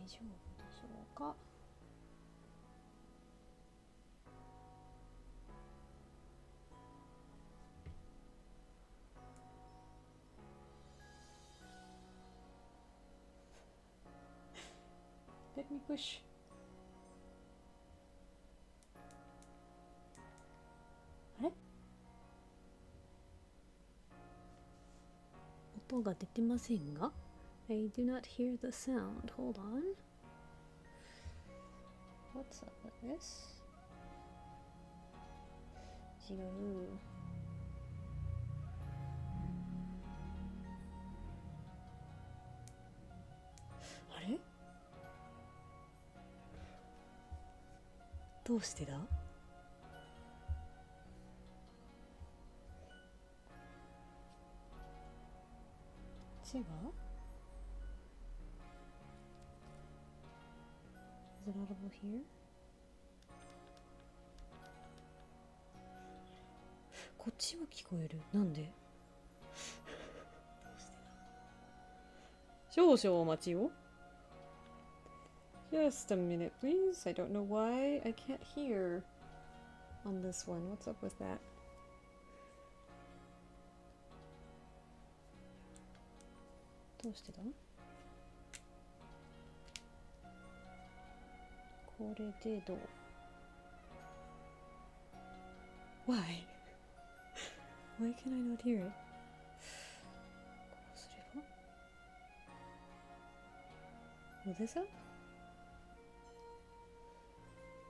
丈夫でしょうか。Let me push. あれ？音が出てませんが I do not hear the sound. Hold on. What's up with this? 違う。あれ？どうしてだ？違う？ Is it audible here? こっちは聞こえる。なんで？少々お待ちを。Just a minute, please. I don't know why I can't hear on this one. What's up with that? どうしてだ？これでどう？ Why? Why can I not hear it? こうすれば？どうですか？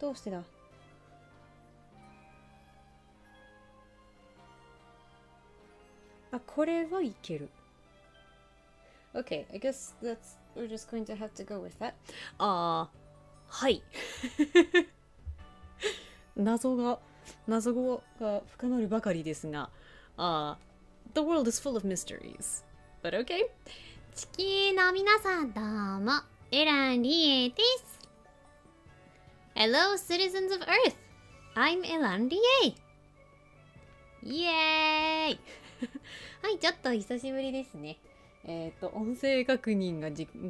どうしてだ？あ、これはいける。Okay, I guess we're just going to have to go with that. はい。謎が深まるばかりですが、the world is full of mysteries. But okay. 地球の皆さんどうも、エランリエです。Hello, citizens of Earth. I'm Elan Rie. イエーイはい、ちょっと久しぶりですね。音声確認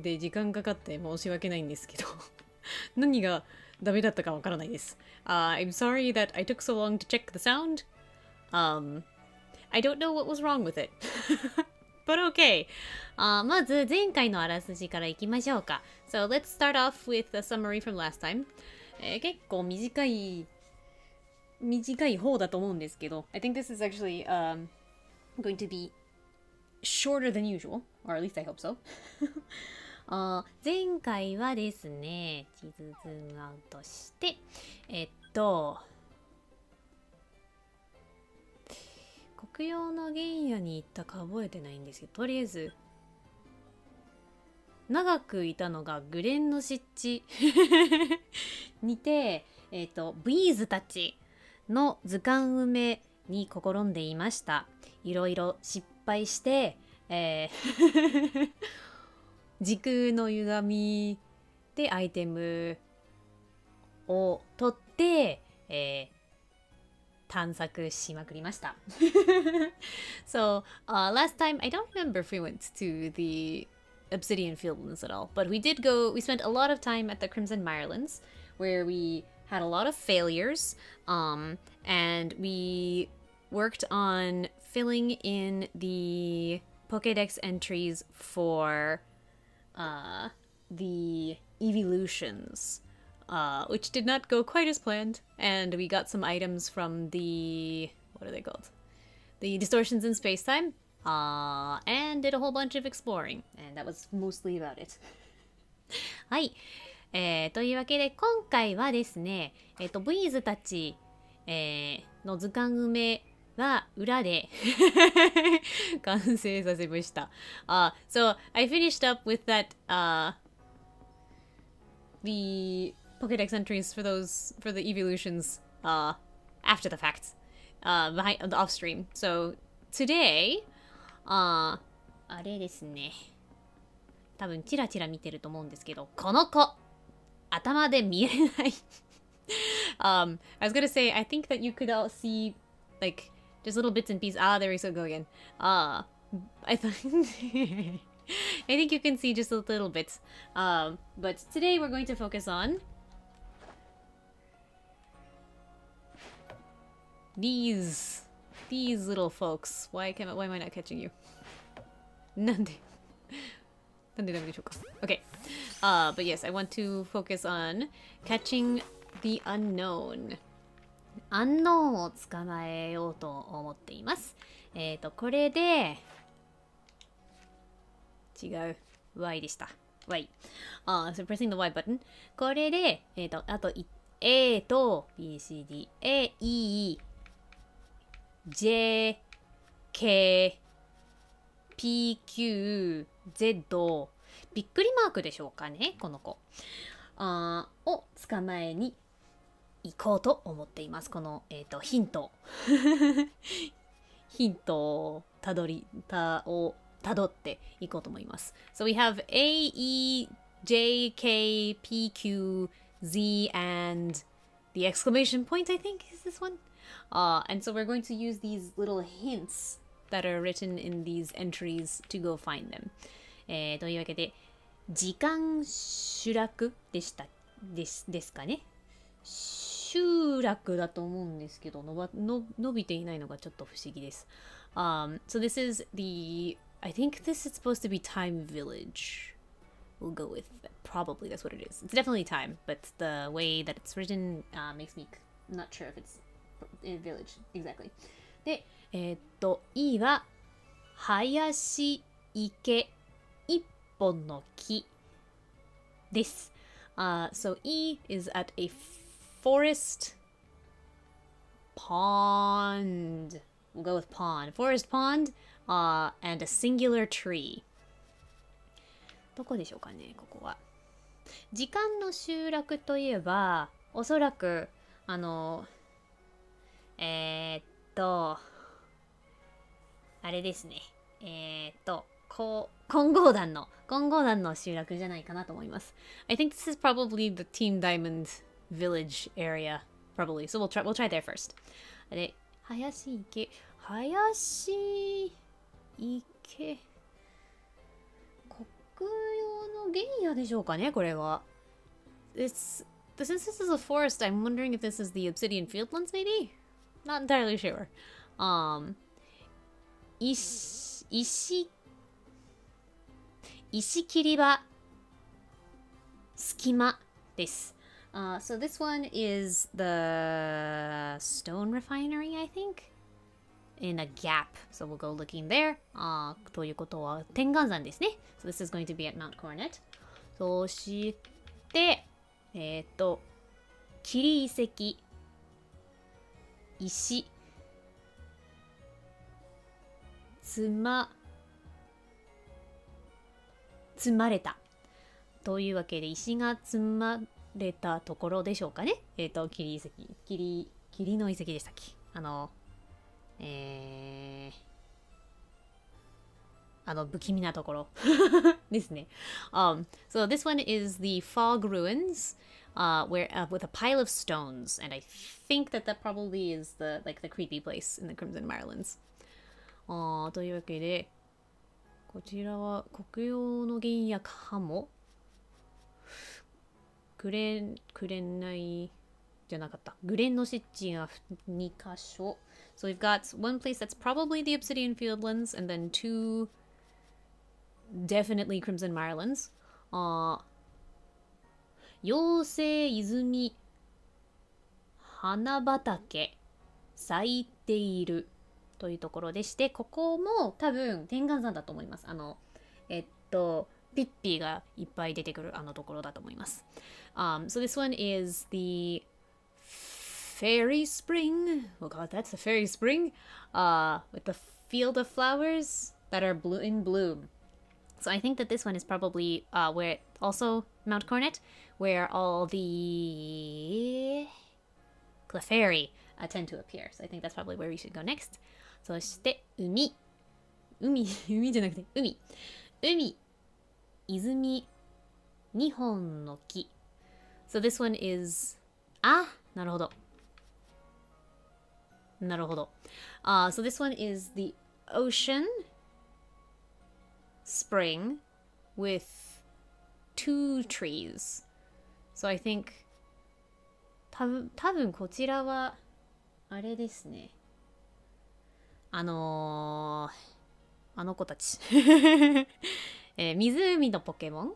で時間かかって申し訳ないんですけど何がダメだったかわからないです。I'm sorry that I took so long to check the sound. I don't know what was wrong with it. But okay. まず前回のあらすじからいきましょうか。So let's start off with a summary from last time. 結構短い方だと思うんですけど I think this is actually going to be shorter than usual, or at least I hope so. 前回はですね、地図ズームアウトして、黒曜の原野に行ったか覚えてないんですけど、とりあえず長くいたのがグレンの湿地にて、ビーズたちの図鑑埋めに試んでいました。いろいろ失敗して、時空の歪みでアイテムを取って、探索しまくりました。So, last time, I don't remember if we went to the Obsidian Fields at all, but we spent a lot of time at the Crimson Mirelands, where we had a lot of failures, and we worked on filling in the Pokédex entries for the evolutions, which did not go quite as planned, and we got some items from the, what are they called? The distortions in space-time, and did a whole bunch of exploring, and that was mostly about it. はい。というわけで今回はですね、ブイーズたち、の図鑑埋めは裏で完成させました。So I finished up with that, the Pokédex entries for the evolutions, after the fact, behind the off stream. So today, あれですね。多分チラチラ見てると思うんですけど、この子頭で見えない。I was gonna say, I think that you could all see, like, just little bits and pieces. There we go again. I thought I think you can see just a little bit. But today we're going to focus on these little folks. Why am I not catching you? なんでダメでしょうか? Okay. But yes, I want to focus on catching the unknown. アンノーンを捕まえようと思っています。これで違う Y でした。Y. So pressing the Y button. これで、あと A と B, C, D, A, E, J, K, P, Q, Z びっくりマークでしょうかねこの子を捕まえに行こうと思っています。この、ヒントをたどっていこうと思います。So we have A, E, J, K, P, Q, Z, and the exclamation point, I think, is this one. And so we're going to use these little hints that are written in these entries to go find them. というわけで、時間集落ですかね。集落だと思うんですけど、伸びていないのがちょっと不思議です。So this is I think this is supposed to be Time Village. We'll go with that. Probably that's what it is. It's definitely time, but the way that it's written makes me not sure if it's in village exactly. で、E は林池一本の木です。So E is at a forest pond. We'll go with pond. Forest pond, and a singular tree. どこでしょうかね、ここは。時間の集落といえば、おそらく、あれですね。混合団の集落じゃないかなと思います。I think this is probably the Team Diamond village area, probably. So we'll try there first. で、林池国用の原野でしょうかね、これは。Since this is a forest, I'm wondering if this is the Obsidian Fieldlands, maybe? Not entirely sure. 石切り場隙間です。So this one is the stone refinery, I think, in a gap. So we'll go looking there. ということは天岩山ですね。So this is going to be at Mount Coronet. そして、切遺跡、石、積まれた。というわけで、石が積まれたところでしょうかね。切り遺跡。霧の遺跡でしたっけ？不気味なところですね。So this one is the fog ruins, with a pile of stones, and I think that probably is the creepy place in the Crimson Mirelands. というわけで、こちらは国用の原野かも。くれないじゃなかった。グレンの湿地が2箇所。So we've got one place that's probably the Obsidian Fieldlands, and then two definitely Crimson Mirelands. 妖精泉花畑咲いているというところでして、ここも多分天岩山だと思います。ピッピーがいっぱい出てくるところだと思います。So this one is the fairy spring. We'll call it that's the fairy spring, with the field of flowers that are in bloom. So I think that this one is probably where also Mount Coronet, where all the Clefairy tend to appear. So I think that's probably where we should go next. そして海じゃなくて海、泉、2本の木。So this one is なるほど。So this one is the ocean spring with two trees. So I think 多分こちらはあれですね。あの子たち、湖のポケモン。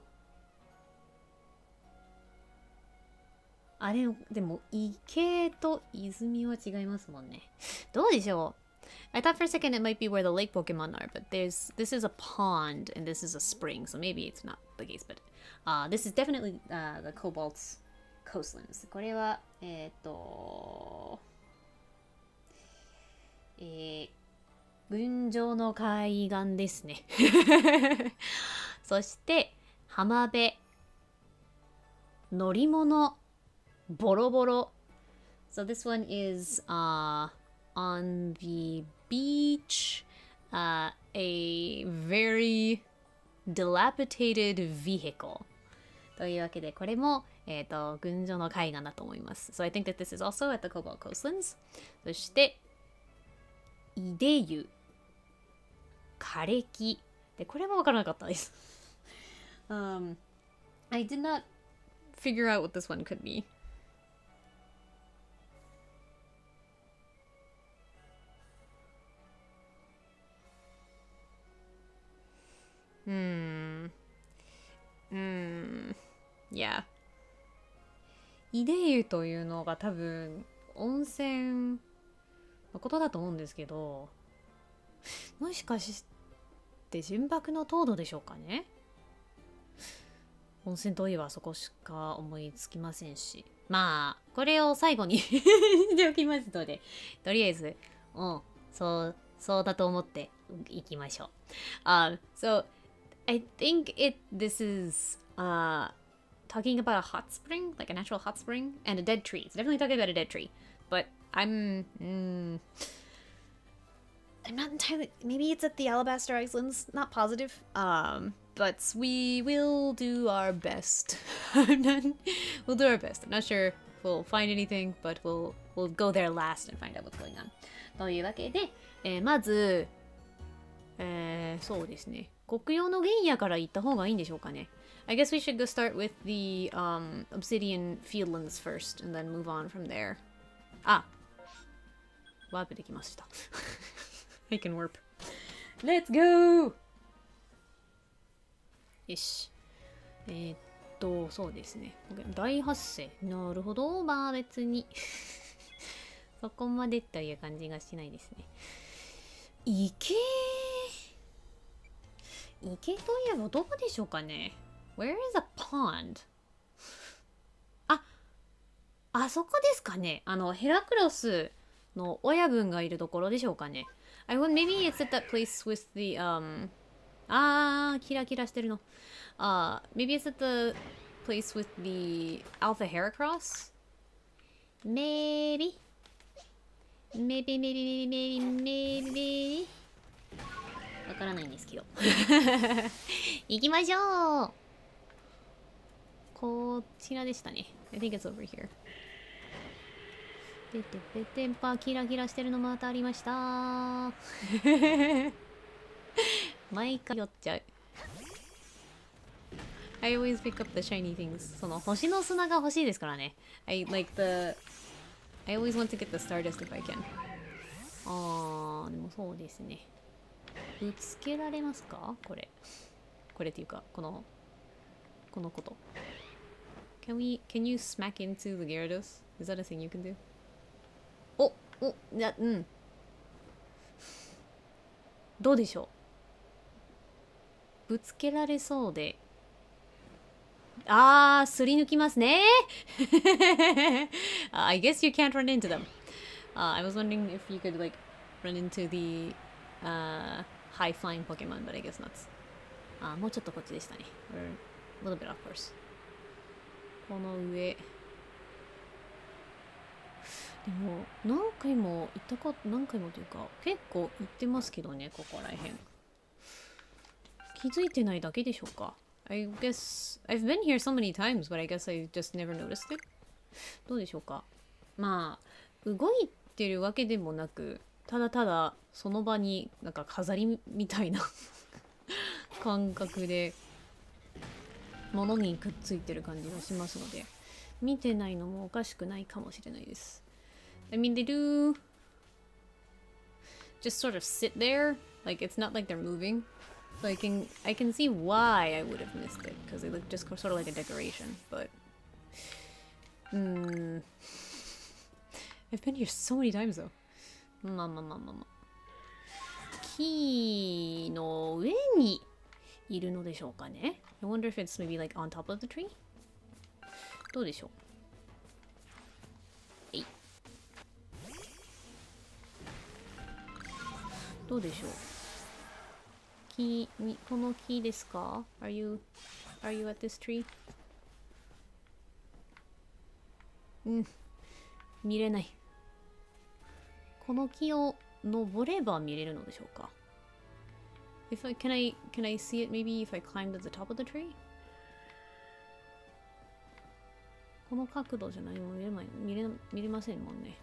あれでも池と泉は違いますもんね。どうでしょう。I thought for a second it might be where the lake Pokemon are, but this is a pond and this is a spring, so maybe it's not the case, but this is definitely the Cobalt's coastlands. これは群青の海岸ですね。そして浜辺、乗り物ボロボロ。So this one is on the beach, a very dilapidated vehicle. というわけで、これも、群青の海岸だと思います。So I think that this is also at the Cobalt Coastlands. そして、いで湯、枯れ木。で、これもわからなかったです。I did not figure out what this one could be. Yeah. いで湯というのが多分温泉のことだと思うんですけど、もしかして純白の糖度でしょうかね。温泉といえばそこしか思いつきませんし、まあこれを最後にしておきますので、とりあえずそうだと思っていきましょう。So I think this is talking about a hot spring, like a natural hot spring, and a dead tree. It's definitely talking about a dead tree. But I'm not entirely. Maybe it's at the Alabaster Islands. Not positive. But we will do our best. We'll do our best. I'm not sure if we'll find anything, but we'll go there last and find out what's going on. というわけで、まず、そうですね。黒曜の原野から行った方がいいんでしょうかね。I guess we should go start with the obsidian fieldlands first and then move on from there. ワープできました。I can warp. Let's go! よし。そうですね。大発生。なるほど。まあ別に。そこまでという感じがしないですね。池といえばどこでしょうかね。Where is a pond? あそこですかね。ヘラクロスの親分がいるところでしょうかね。Maybe it's at that place with theキラキラしてるの。Maybe it's at the place with the Alpha Heracross? Maybe. わからないんですけど。行きましょう。こちらでしたね。I think it's over here. でてぺてんぱキラキラしてるのまたありました。毎回寄っちゃう。I always pick up the shiny things. その星の砂が欲しいですからね。I always want to get the stardust if I can. でもそうですね。ぶつけられますかこれっていうか、このこと。Can you smack into the Gyarados? Is that a thing you can do? どうでしょう。ぶつけられそうで。すり抜きますね。I guess you can't run into them. I was wondering if you could run into the high flying Pokemon, but I guess not. もうちょっとこっちでしたね。A little bit off course. この上。でも何回もというか結構行ってますけどね、ここら辺。気づいてないだけでしょうか。I guess I've been here so many times, but I guess I just never noticed it. どうでしょうか。まあ動いてるわけでもなく、ただただその場になんか飾りみたいな感覚で物にくっついてる感じがしますので、見てないのもおかしくないかもしれないです。I mean, they do just sort of sit there, like it's not like they're moving. So I can see why I would have missed it, because they look just sort of like a decoration, but I've been here so many times though. まあ。木の上にいるのでしょうかね。I wonder if it's maybe like on top of the tree? どうでしょう。どうでしょう。この木ですか？ Are you at this tree? 見れない。この木を登れば見れるのでしょうか。Can I see it maybe if I climb to the top of the tree? この角度じゃないも見れませんもんね。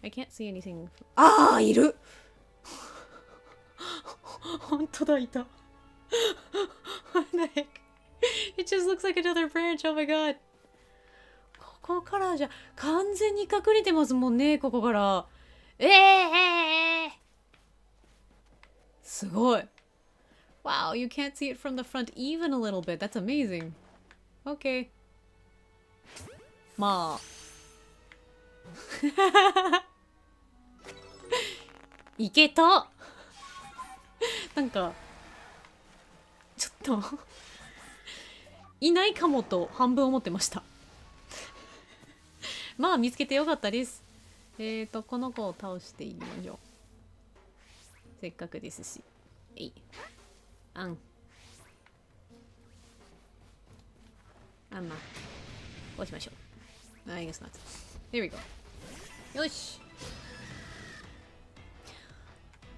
I can't see anything. ああ、いる本当だ、いた。What the heck? It just looks like another branch. Oh my god. ここからじゃ完全に隠れてますもんね、ここから。すごい。Wow, you can't see it from the front even a little bit. That's amazing. Okay. まあ。いけた。なんかちょっといないかもと半分思ってました。まあ見つけてよかったです。この子を倒していきましょう。せっかくですし。まあこうしましょう。I guess not. There we go. よし、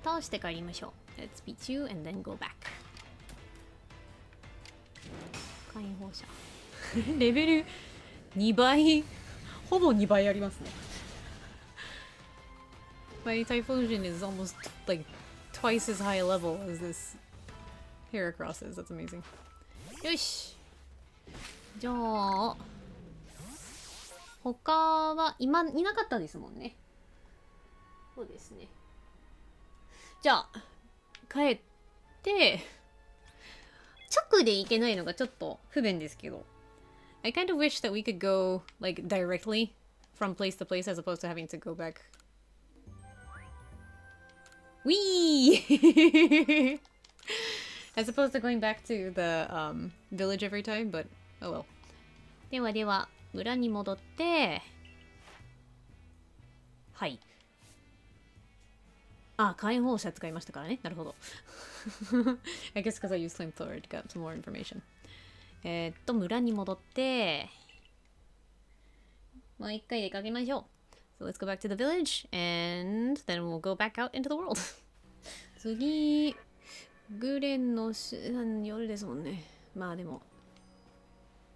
倒して帰りましょう。Let's beat you and then go back. 解放者レベル2倍、ほぼ2倍ありますね。My Typhlosion is almost like twice as high a level as this Heracross is. That's amazing. よし、じゃあ他はいなかったですもんね。そうですね。じゃあ帰って直で行けないのがちょっと不便ですけど、 I kind of wish that we could go like directly from place to place as opposed to having to go back. Wee! As opposed to going back to the village every time, but oh well. では村に戻って、はい。あ、解放者使いましたからね。なるほど。I guess because I used flamethrower to get some more information. 村に戻って、もう一回出かけましょう。So let's go back to the village and then we'll go back out into the world. 次、グレンの夜ですもんね。まあでも、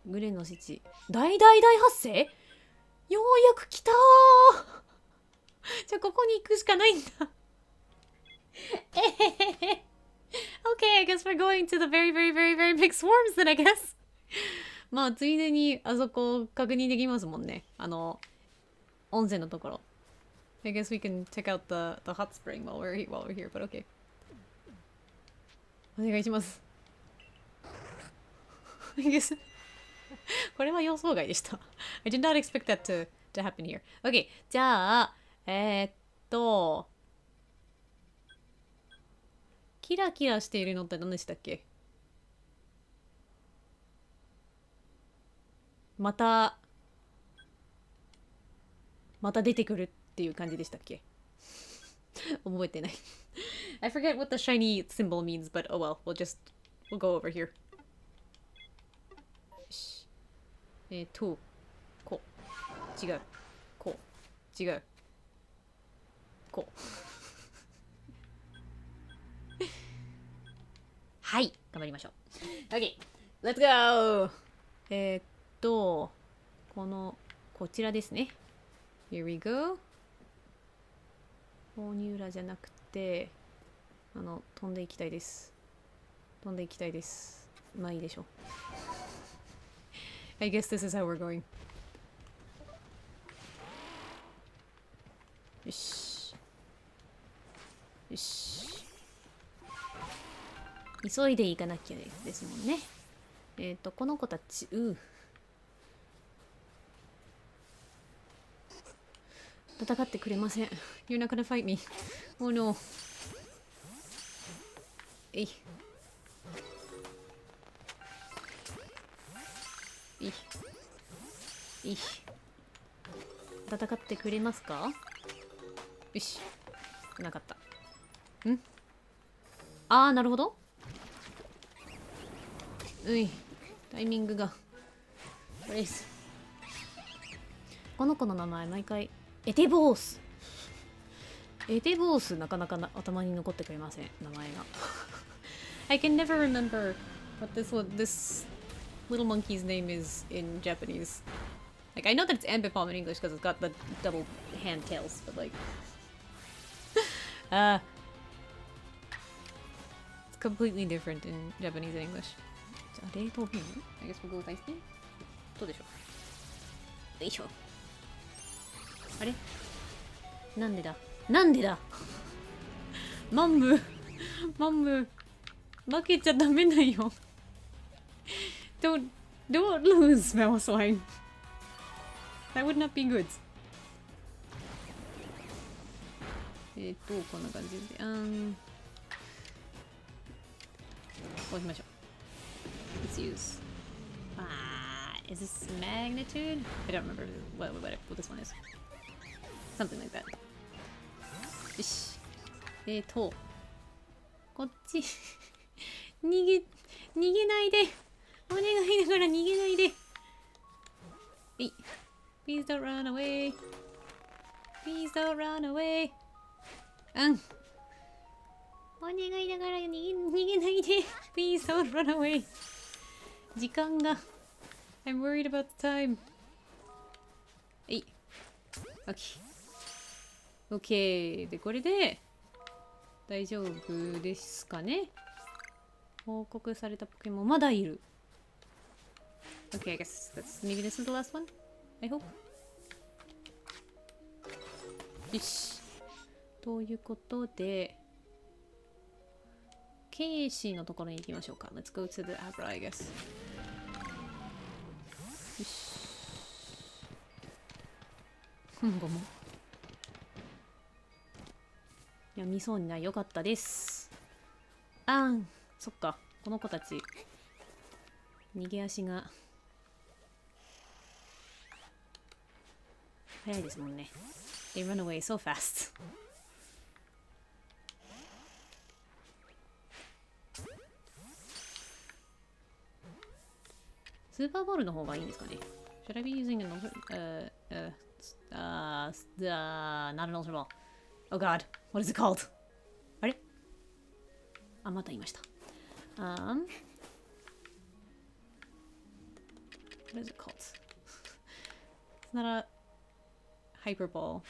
グレンの七、大発生？ようやく来たー。じゃあここに行くしかないんだ。Okay, I guess we're going to the very big swarms then, I guess. まあついでにあそこ確認できますもんね。温泉のところ。I guess we can check out the hot spring while we're here, but okay. お願いします。I guess これは予想外でした。I did not expect that to happen here. Okay, じゃあキラキラしているのって何でしたっけ？また出てくるっていう感じでしたっけ？覚えてない。I forget what the shiny symbol means, but oh well, we'll go over here. こう。違う。こう。違う。こう。はい、頑張りましょう。Okay, let's go! こちらですね。Here we go. フォーニューラじゃなくて、飛んでいきたいです。飛んでいきたいです。まあいいでしょう。I guess this is how we're going. よし。よし。急いでいかなきゃですもんね。この子たち、戦ってくれません。You're not gonna fight me. Oh no. えい。戦ってくれますか？よし。なかった。なるほど。タイミングが。これです。この子の名前、毎回、エテボース。エテボース、なかなか頭に残ってくれません。名前が。I can never remember what this little monkey's name is in Japanese. Like, I know that it's Ambipom in English because it's got the double hand tails, but like... it's completely different in Japanese and English. じゃあ、冷凍ビーム I guess we'll go with ice cream? どうでしょう？よいしょ。あれ？なんでだマンム負けちゃダメだよ。Don't lose, Mousewine. That would not be good. こんな感じで、こうしましょう。Let's use. Is this magnitude? I don't remember what this one is. Something like that. よし。こっち。逃げないで。お願いだから逃げないで。Please don't run away. Please don't run away. お願いだから逃げないで。Please don't run away. 時間が。I'm worried about the time. OK。で、これで大丈夫ですかね？報告されたポケモンまだいる。Okay, I guess maybe this is the last one? I hope. よし。ということで、ケイシーのところに行きましょうか。Let's go to the Abra, I guess. よし。今後も。いや、見そうにない。よかったです。そっか。この子たち、逃げ足が早いですもんね。They run away so fast. スーパーボールの方がいいんですかね。Should I be using an not an ultra ball. Oh god, what is it called? あれ？また言いました。What is it called? It's not a hyper ball.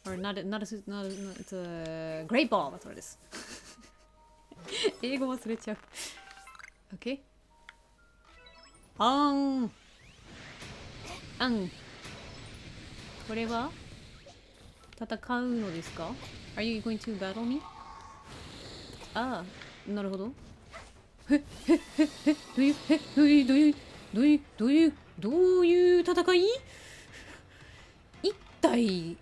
Or not it's a great ball. That's what it is. 英語忘れちゃう。Okay? これは戦うのですか？ Are you going to battle me? なるほど。どういう戦い？一対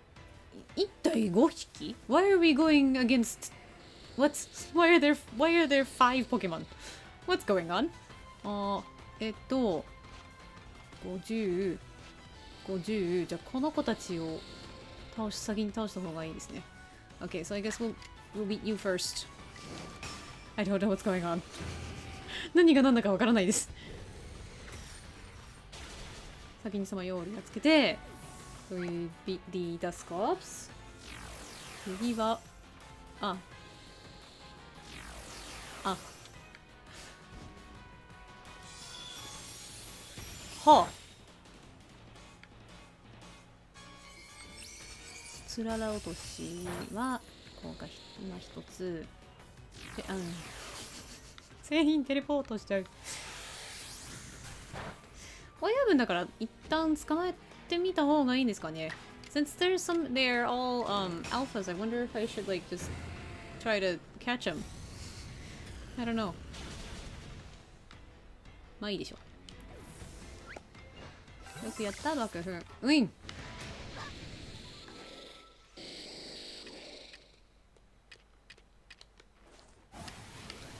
5匹？ Why are we going against why are there 5 Pokemon? What's going on? 50じゃあこの子たちを先に倒した方がいいですね。Okay, so I guess we'll beat you first. I don't know what's going on. 何が何だかわからないです。先にその用意をつけて、We beat the Dusclops. 次は、はあ。つらら落としは効果今一つで、全員テレポートしちゃう。親分だから一旦捕まえてみた方がいいんですかね。Since they're all alphas, I wonder if I should like just try to catch them. I don't know. まあいいでしょう。よくやったバクフン。ウィン。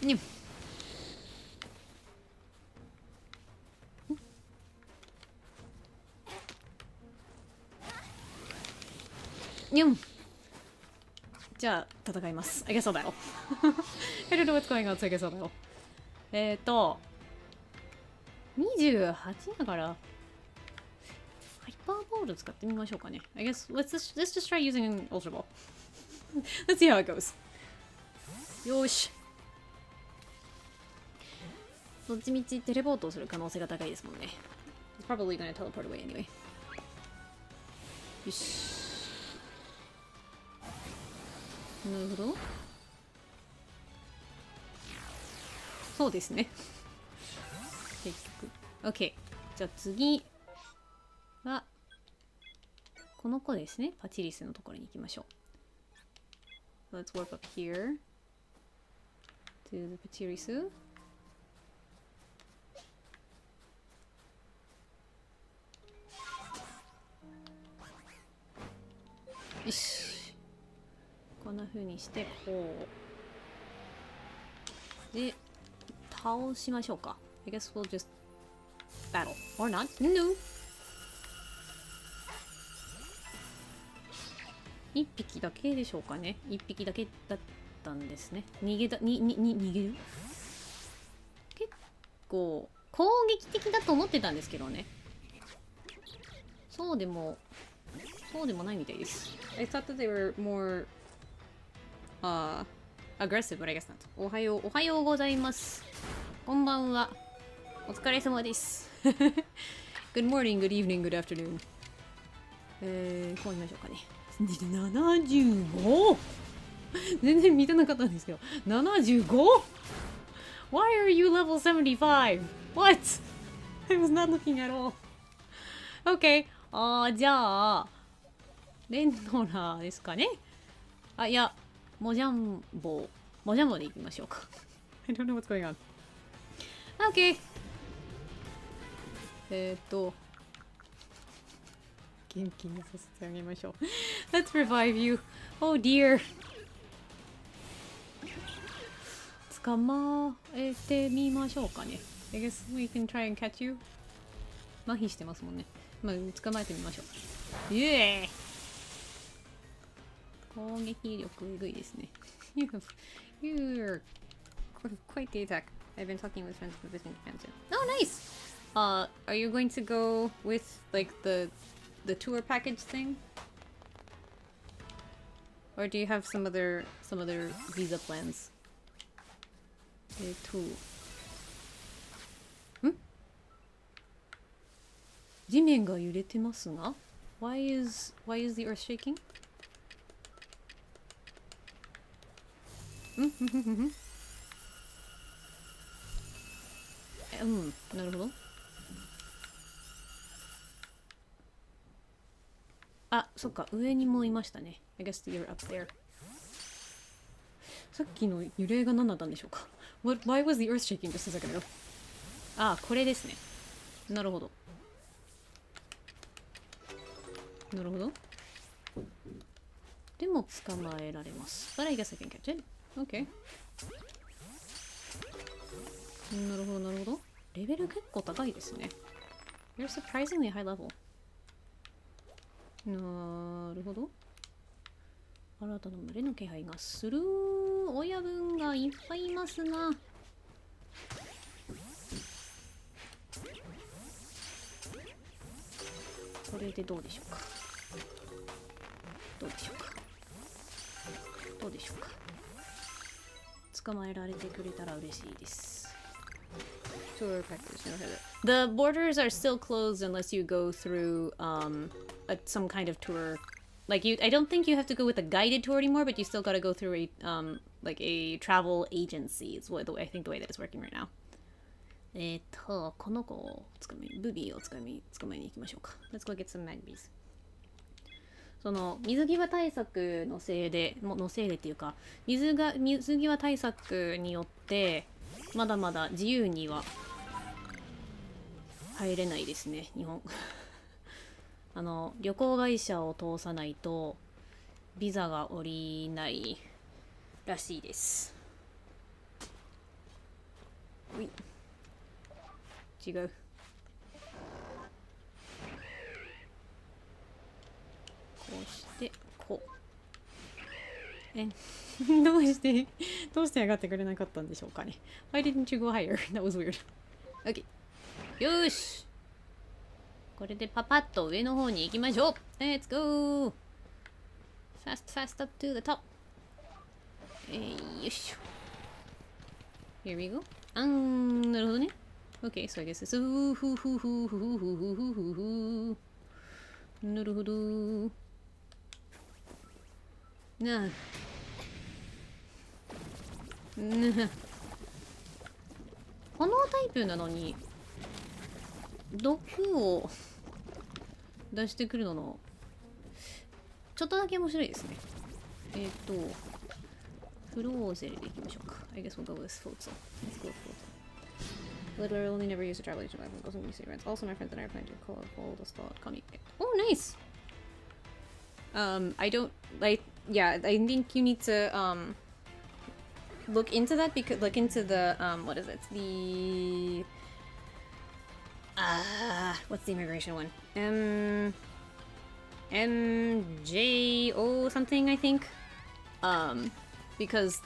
にゅにゅん。じゃあ戦います。I guess so that'll. I don't know what's going on, so I guess so that'll. 28だからハイパーボール使ってみましょうかね。I guess let's just try using an Ultra Ball. Let's see how it goes. よーし。どっちみちテレポートをする可能性が高いですもんね。It's probably gonna teleport away anyway. よし。なるほど。そうですね。結局。OK。じゃあ次は、この子ですね。パチリスのところに行きましょう。Let's warp up here to the パチリス。よし。こんな風にして、こう。で、倒しましょうか。I guess we'll just battle. Or not. No! 一匹だけでしょうかね。一匹だけだったんですね。逃げる結構、攻撃的だと思ってたんですけどね。そうでもないみたいです。I thought that they were more aggressive, but I guess not. おはようございます。こんばんは。お疲れ様です。Good morning, good evening, good afternoon. こう言いましょうかね。75? 全然満たなかったんですけど。75? Why are you level 75? What? I was not looking at all. Okay. じゃあ、レンノラーですかね。いや、モジャンボでいきましょうか。I don't know what's going on. Okay. 元気にさせてあげましょう。Let's revive you. Oh dear. 捕まえてみましょうかね。I guess we can try and catch you. 麻痺してますもんね。まあ、捕まえてみましょう。イエーイ攻撃力えぐいですね。You're quite the attack. I've been talking with friends for visiting Japan soon. Oh, nice! Are you going to go with, like, the tour package thing? Or do you have some other visa plans? 地面が揺れてますが Why is the earth shaking? なるほど。そっか、上にもいましたね。I guess you're up there. さっきの揺れが何だったんでしょうか。Why was the earth shaking just a second ago? これですね。なるほど。なるほど。でも捕まえられます。But I guess I can catch it. Okay. なるほど、なるほど。レベル結構高いですね。You're surprisingly high level. なるほど。新たな群れの気配がする。親分がいっぱいいますな。これでどうでしょうか。どうでしょうか。どうでしょうか。捕まえられてくれたら嬉しいです。Tour package. The borders are still closed unless you go through some kind of tour like you I don't think you have to go with a guided tour anymore, but you still got to go through a like a travel agency is what I think the way that it's working right now. この子をブビーを捕まえに行きましょうか。Let's go get some magpies. その水際対策のせいでっていうか水際対策によってまだまだ自由には入れないですね、日本。旅行会社を通さないとビザが下りないらしいです。うい、違う。こうしてこう。どうして上がってくれなかったんでしょうかね。Why didn't you go higher? That was weird. Okay. よーし。これでパパッと上の方に行きましょう。Let's go! Fast up to the top. よいしょ。Here we go. なるほどね。Okay, so I guess this. なるほど。なあ。このタイプなのに毒を出してくるのちょっとだけ面白いですね。フローゼルでいきましょうか。I guess we'll go with Fozo. Let's go with Fozo. Literally never use a travel agent life when goes into events. Also, my friends and I are planning to call the slot. Call me. Oh, nice! I don't like. Yeah, I think you need to look into that because look into the what is it? The what's the immigration one? MJO something, I think. Because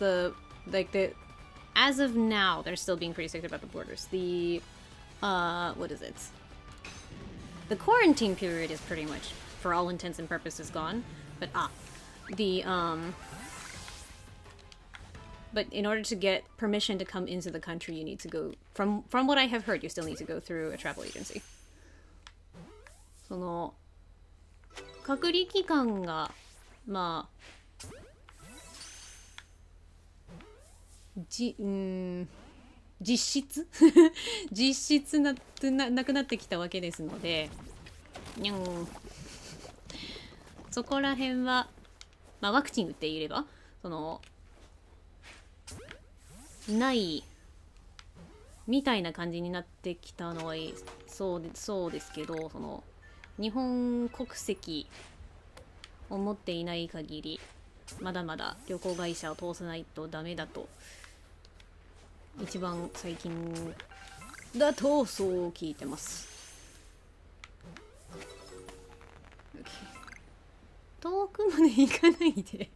as of now, they're still being pretty strict about the borders. The what is it? The quarantine period is pretty much, for all intents and purposes, gone. But but in order to get permission to come into the country, you need to go from what I have heard, you still need to go through a travel agency. その隔離期間がまあ実質なくなってきたわけですので、そこら辺はまあワクチン打っていればそのないみたいな感じになってきたのはそうですけど、その日本国籍を持っていない限りまだまだ旅行会社を通さないとダメだと一番最近だとそう聞いてます。遠くまで行かないで。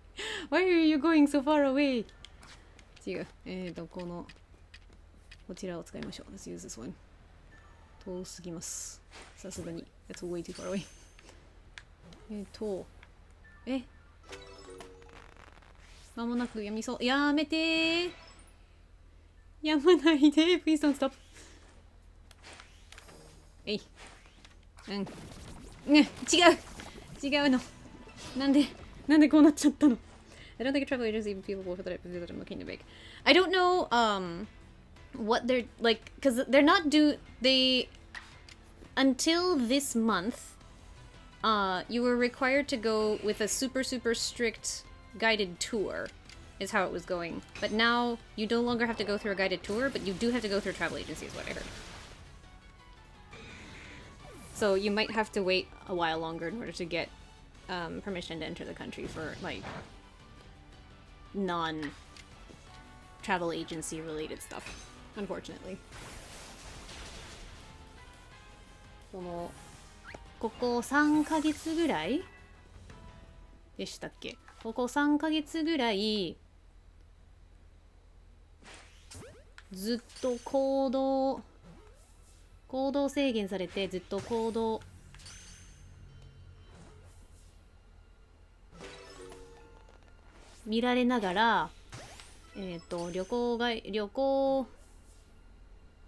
Why are you going so far away? 違う。こちらを使いましょう。Let's use this one. 遠すぎます。さすがに。That's way too far away. まもなくやみそう。やめてー。やまないで。Please don't stop. 違うの。なんでこうなっちゃったの。I don't think a travel agency even feasible for the type of visit I'm looking to make. I don't know what they're like because they're not they until this month you were required to go with a super strict guided tour is how it was going. But now you no longer have to go through a guided tour, but you do have to go through a travel agency is what I heard. So you might have to wait a while longer in order to get permission to enter the country for like non-travel agency related stuff, unfortunately. ここ3ヶ月ぐらいでしたっけ？ここ3ヶ月ぐらいずっと行動制限されてずっと行動見られながら旅行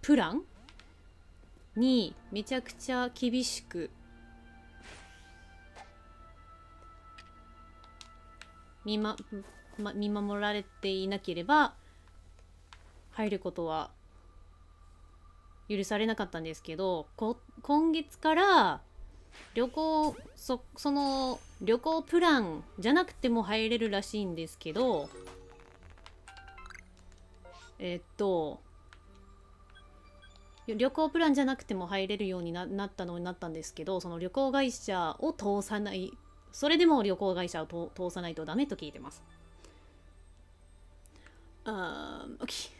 プランにめちゃくちゃ厳しく見守られていなければ入ることは許されなかったんですけど、今月からその旅行プランじゃなくても入れるらしいんですけど、旅行プランじゃなくても入れるようになったんですけど、その旅行会社を通さない、それでも旅行会社を通さないとダメと聞いてます。OK。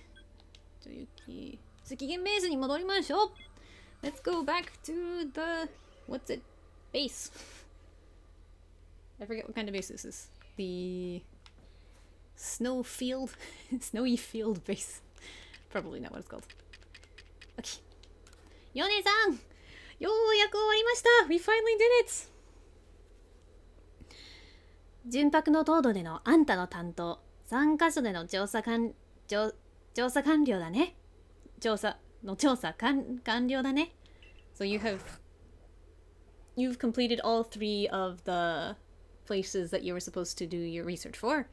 次元ベースに戻りましょう。Let's go back to the what's it? Base. I forget what kind of base this is. The snowy field base. Probably not what it's called. Okay. ヨネさん、ようやく終わりました。We finally did it. 純白の凍土でのあんたの担当、3カ所での調査完了だね。調査完了だね。So you've completed all 3 of the places that you were supposed to do your research for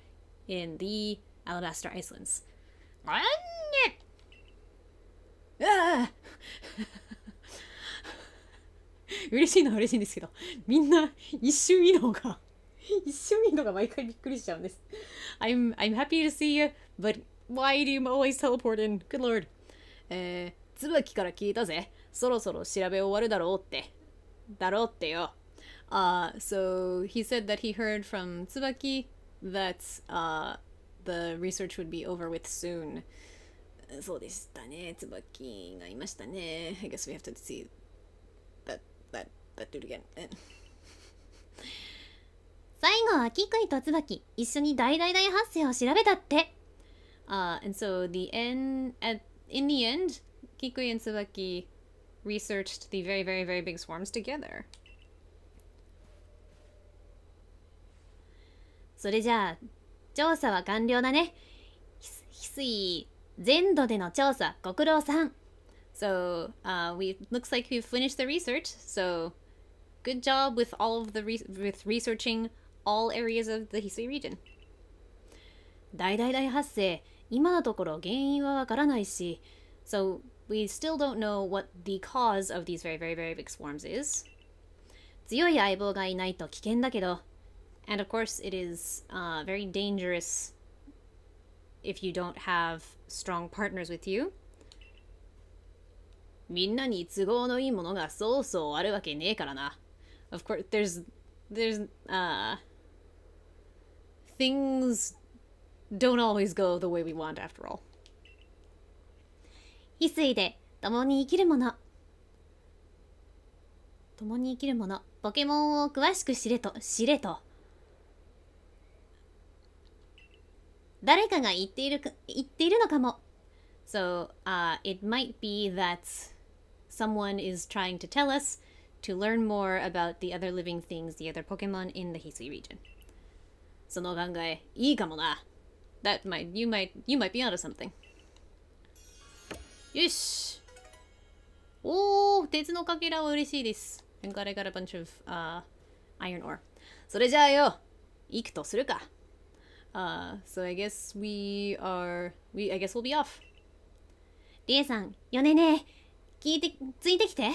in the Alabaster Islands. 嬉しいのは嬉しいんですけど、みんな一瞬移動が毎回びっくりしちゃうんです。I'm happy to see you, but why do you always teleport in? Good lord. 椿から聞いたぜ。そろそろ調べ終わるだろうってよ。So he said that he heard from Tsubaki that the research would be over with soon. そうでしたね。椿がいましたね。I guess we have to see that dude again. 最後はキクイと椿一緒に大大大発生を調べたって。And so in the end, Kikui and Tsubaki researched the very, very, very big swarms together. それじゃあ、調査は完了だね。翡翠全土での調査ご苦労さん。So, looks like we've finished the research. So, good job with with researching all areas of the Hisui region. 大大大発生。今のところ原因はわからないし、So we still don't know what the cause of these very, very, very big swarms is. 強い相棒がいないと危険だけど、And of course it is very dangerous if you don't have strong partners with you. みんなに都合のいいものがそうそうあるわけねえからな。Of course there's things don't always go the way we want after all. 翡翠で共に生きるもの。ポケモンを詳しく知れと。誰かが言っているのかも。So, it might be that someone is trying to tell us to learn more about the other living things, the other Pokemon in the Hisui region. その考え、いいかもな。You might be onto something. よし。おー、鉄のかけらは嬉しいです。I got a bunch of iron ore. それじゃあよ、行くとするか。So I guess I guess we'll be off. リエさん、よねね、ついてきて。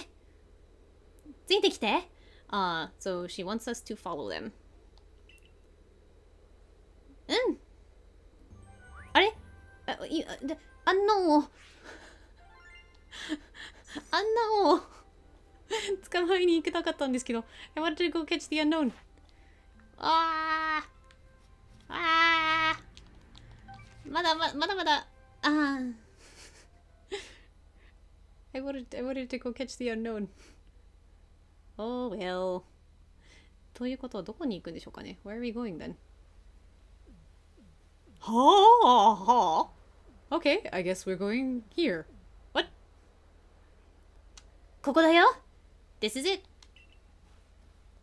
So she wants us to follow them. うん。あれアンノーンを捕まえに行きたかったんですけど I wanted to go catch the unknown. まだI wanted to go catch the unknown. Oh well. ということはどこに行くんでしょうかね。 Where are we going then? Okay, I guess we're going here. What? ここだよ。This is it.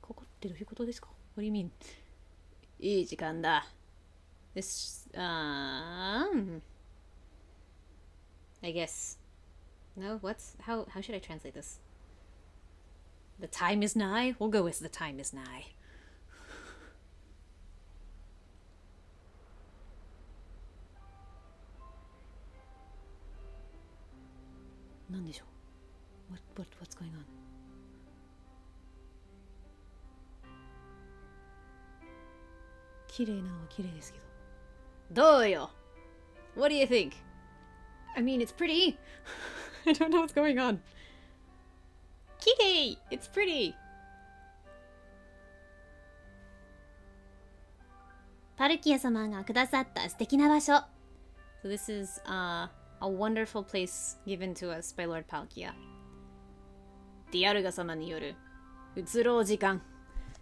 ここってどういうことですか？ What do you mean? いい時間だ。This, I guess. No, how should I translate this? The time is nigh? We'll go with the time is nigh. What's going on? 綺麗なのは綺麗ですけど。どうよ What do you think? I mean, it's pretty. I don't know what's going on. 綺麗 It's pretty. パルキア様がくださった素敵な場所。So this is a wonderful place given to us by Lord Palkia. ディアルガ様による移ろう時間。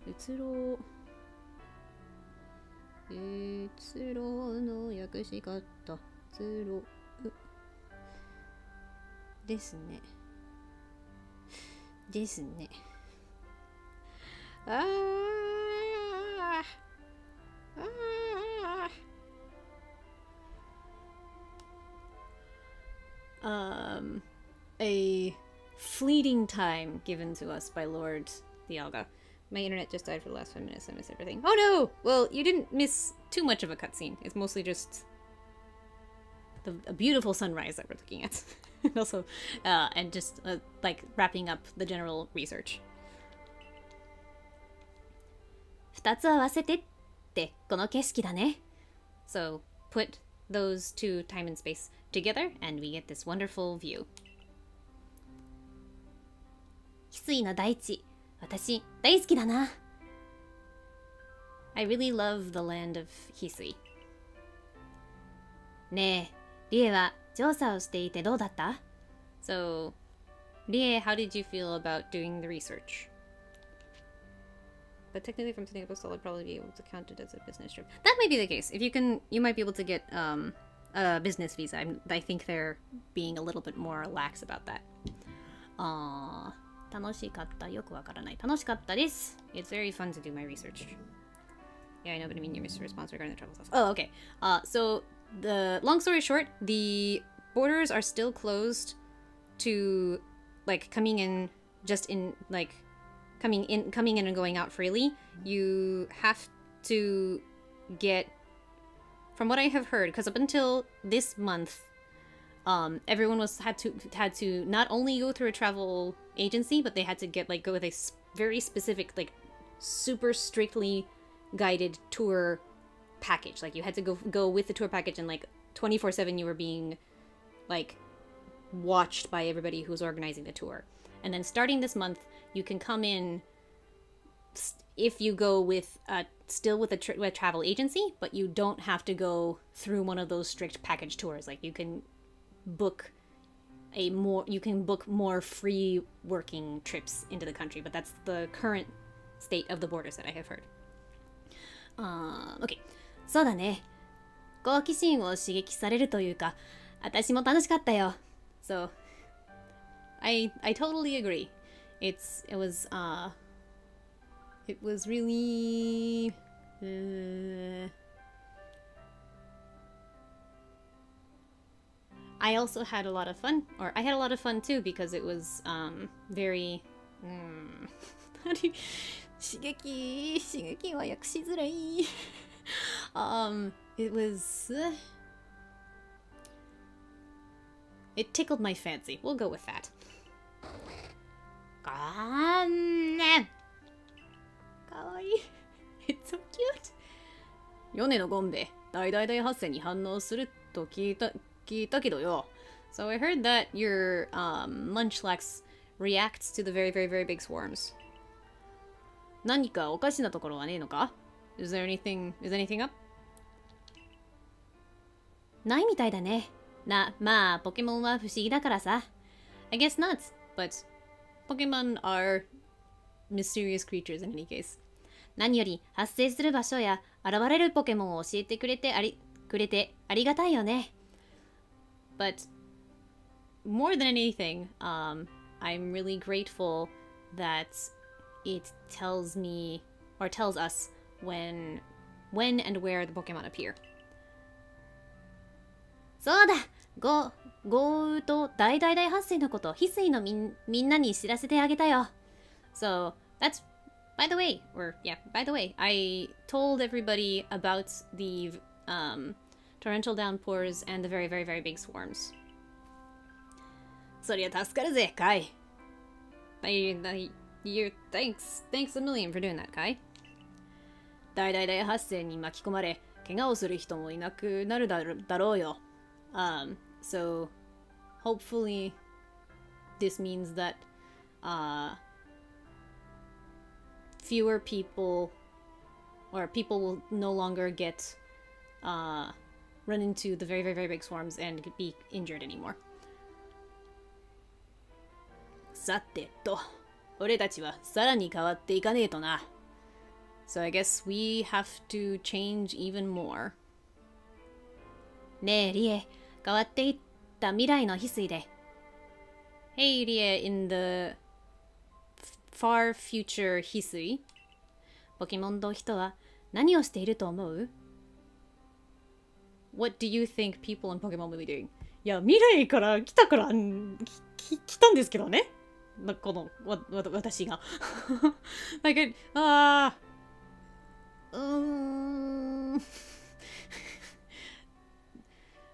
移ろうの訳し方。移ろうですね。ですね。A fleeting time given to us by Lord Dialga. My internet just died for the last 5 minutes. I missed everything. Oh no! Well, you didn't miss too much of a cutscene. It's mostly just a beautiful sunrise that we're looking at. And also, and just like wrapping up the general research. 二つ合わせてってこの景色だね。So put those two time and space together and we get this wonderful view. 翡翠の大地、私大好きだな。I really love the land of 翡翠。ねえ、リエは調査をしていてどうだった？ So, リエ, how did you feel about doing the research? But technically from sitting up a stall, I'd probably be able to count it as a business trip. That might be the case. If you can, you might be able to get a business visa. I think they're being a little bit more lax about that. 楽しかった。よくわからない。楽しかったです。It's very fun to do my research. Yeah, I know, but I mean your response regarding the travel stuff. Oh, okay. So the long story short, the borders are still closed to like coming in and going out freely. You have to get, from what I have heard, because up until this month, everyone had to not only go through a travel agency, but they had to go with a very specific, like super strictly guided tour package. Like you had to go with the tour package, and like 24/7 you were being like watched by everybody who's organizing the tour. And then starting this month, you can come in if you go with still with a travel agency, but you don't have to go through one of those strict package tours. Like you can book more free working trips into the country, but that's the current state of the borders that I have heard. Okay. そうだね。好奇心を刺激されるというか、私も楽しかったよ。So, I totally agree. It was really I also had a lot of fun, or I had a lot of fun too, because it was very 刺激は訳しづらい。It was it tickled my fancy. We'll go with that. かわいい。It's so cute. ヨネのゴンベ、大大大発生に反応すると聞いたけどよ。So I heard that your Munchlax reacts to the very, very, very big swarms. 何かおかしなところはねえのか? Is anything up? ないみたいだね。まあ、ポケモンは不思議だからさ。I guess not, but Pokemon are mysterious creatures in any case. 何より発生する場所や現れるポケモンを教えてくれてありがたいよね。But more than anything, I'm really grateful that it tells me or tells us when and where the Pokemon appear. そうだ、豪雨と大大大発生のこと翡翠のみんなに知らせてあげたよ。So that's by the way, I told everybody about the torrential downpours and the very, very, very big swarms. そりゃ助かるぜ、カイ。Thanks a million for doing that, Kai. 大大大発生に巻き込まれ、怪我をする人もいなくなるだろうよ。So hopefully this means that fewer people or people will no longer get run into the very, very, very big swarms and be injured anymore. さてと、俺たちはさらに変わっていかねえとな。So I guess we have to change even more. ねえ、リエ、変わっていった未来の翡翠で。Hey, リエ、in the far future 翡翠。ポケモンと人は何をしていると思う？ What do you think people in Pokemon will be doing? いや、未来から来たから来たんですけどね。この私が。like,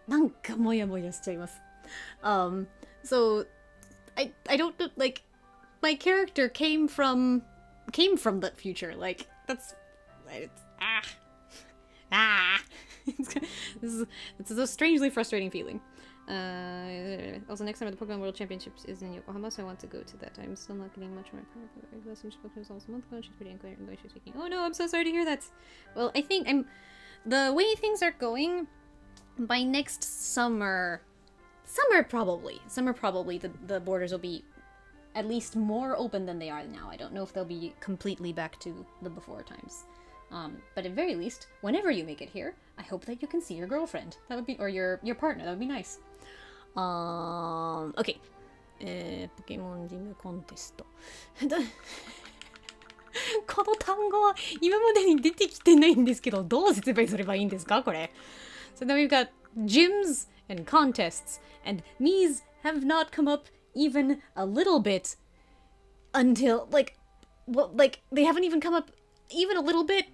なんかモヤモヤしちゃいます。So I don't like my character came from that future. Like that's it's a strangely frustrating feeling. Also, next time the Pokemon World Championships is in Yokohama, so I want to go to that. I'm still not getting much of my power. I spoke to results a month ago. She's pretty unclear. She's speaking. Oh no, I'm so sorry to hear that. Well, I think the way things are going by next summer probably the borders will be at least more open than they are now. I don't know if they'll be completely back to the before times. But at very least, whenever you make it here, I hope that you can see your girlfriend. That would be, or your partner. That would be nice. Okay. ポケモンジムコンテスト。この単語は今までに出てきてないんですけど、どう説明すればいいんですかこれ。So then we've got gyms and contests, and these have not come up even a little bit until like they haven't even come up even a little bit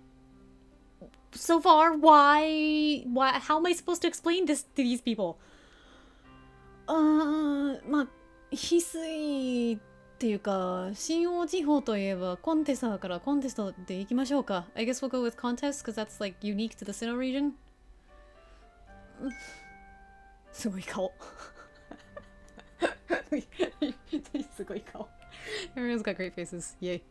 so far. Why how am I supposed to explain this to these people? まあ翡翠っていうか新大地方といえばコンテストだからコンテストで行きましょうか。I guess we'll go with contest because that's like unique to the Sinnoh region. すごい顔。すごい顔。Everyone's got great faces. Yay.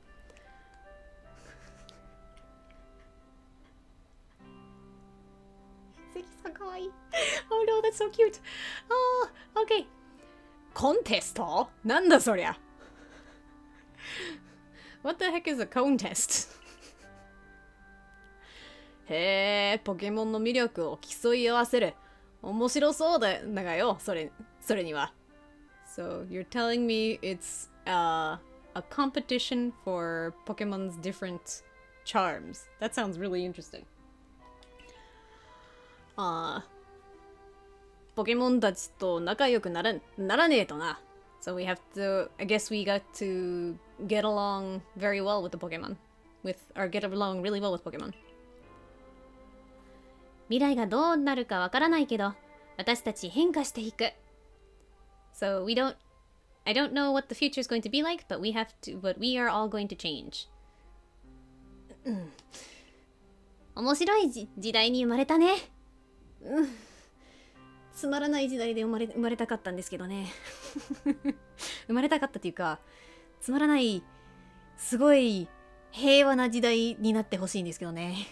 関さんかわいい。Oh no, that's so cute. Oh, okay. コンテスト？なんだそりゃ。What the heck is a contest? へえ、ポケモンの魅力を競い合わせる。面白そうだがよ、それには。So you're telling me it's a competition for Pokemon's different charms. That sounds really interesting. ポケモンたちと仲良くならねえとな。So we have to, I guess we got to get along very well with the Pokemon. Get along really well with Pokemon. 未来がどうなるかわからないけど、私たち変化していく。So I don't know what the future is going to be like, but we are all going to change. 面白い時代に生まれたね。つまらない時代で生まれたかったんですけどね。生まれたかったっていうか、つまらない、すごい平和な時代になってほしいんですけどね。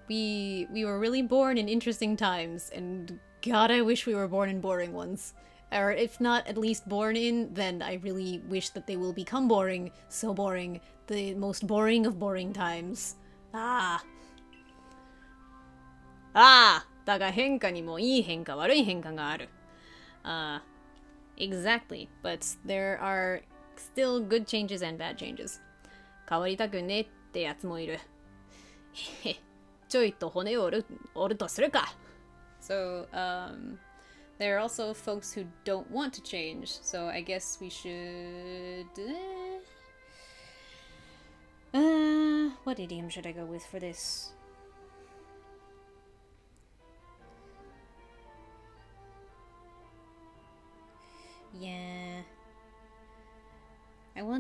We were really born in interesting times, and God, I wish we were born in boring ones. Or if not at least born in, then I really wish that they will become boring, so boring, the most boring of boring times. だが変化にもいい変化悪い変化がある。Exactly, but there are still good changes and bad changes. 変わりたくねえってやつもいる。ちょいと骨を折るとするか。So, there are also folks who don't want to change, so I guess we should... what idiom should I go with for this? Yeah...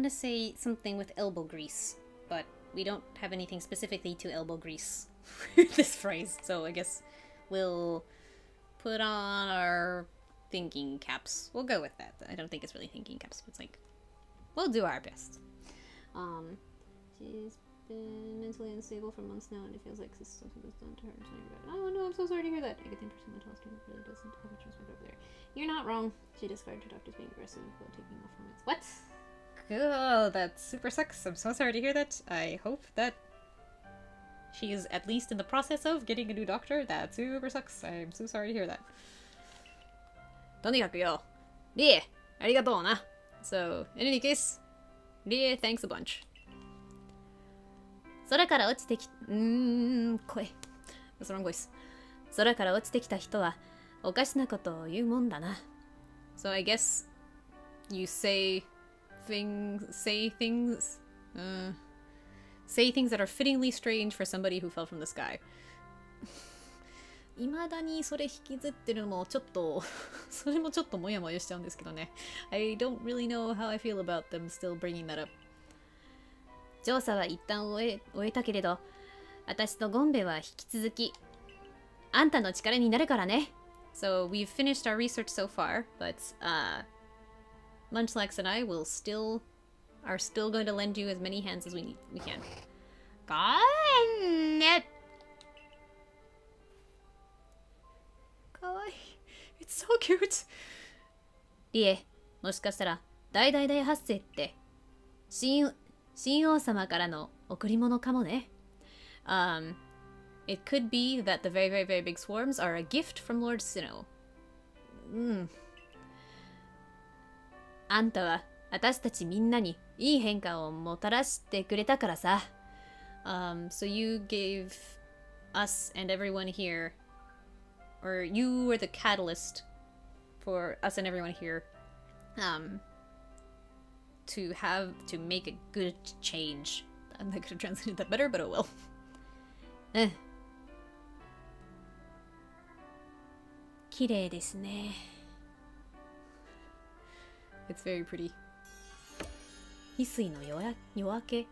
want to say something with elbow grease, but we don't have anything specifically to elbow grease this phrase, so I guess we'll put on our thinking caps. We'll go with that. I don't think it's really thinking caps, but it's like, we'll do our best. She's been mentally unstable for months now, and it feels like this something was done to her. Oh no, I'm so sorry to hear that. I get the impression mental health treatment really doesn't have much respect over there. You're not wrong. She described her doctors being aggressive while taking off her meds. What? Oh, that super sucks. I'm so sorry to hear that. I hope that she is at least in the process of getting a new doctor. That super sucks. I'm so sorry to hear that. とにかくよ、リエ、ありがとうな。So, in any case, リエ、thanks a bunch. 空から落ちてき、声。That's the wrong voice. 空から落ちてきた人はおかしなことを言うもんだな。So I guess you say things that are fittingly strange for somebody who fell from the sky. 未だにそれ引きずってるのもちょっとそれもちょっとモヤモヤしちゃうんですけどね。I don't really know how I feel about them still bringing that up. 調査は一旦終えたけれど、私とゴンベは引き続きあんたの力になるからね。So we've finished our research so far, but Munchlax and I are still going to lend you as many hands as we can. Kawaii. It's so cute. リエ、もしかしたら大大大発生って神王様からの贈り物かもね。It could be that the very, very, very big swarms are a gift from Lord Sinnoh. あんたは私たちみんなにいい変化をもたらしてくれたからさ。So you gave us and everyone here, or you were the catalyst for us and everyone here, to make a good change. I could have translated that better, but oh well. 綺麗ですね。It's very pretty. 翡翠の夜明け。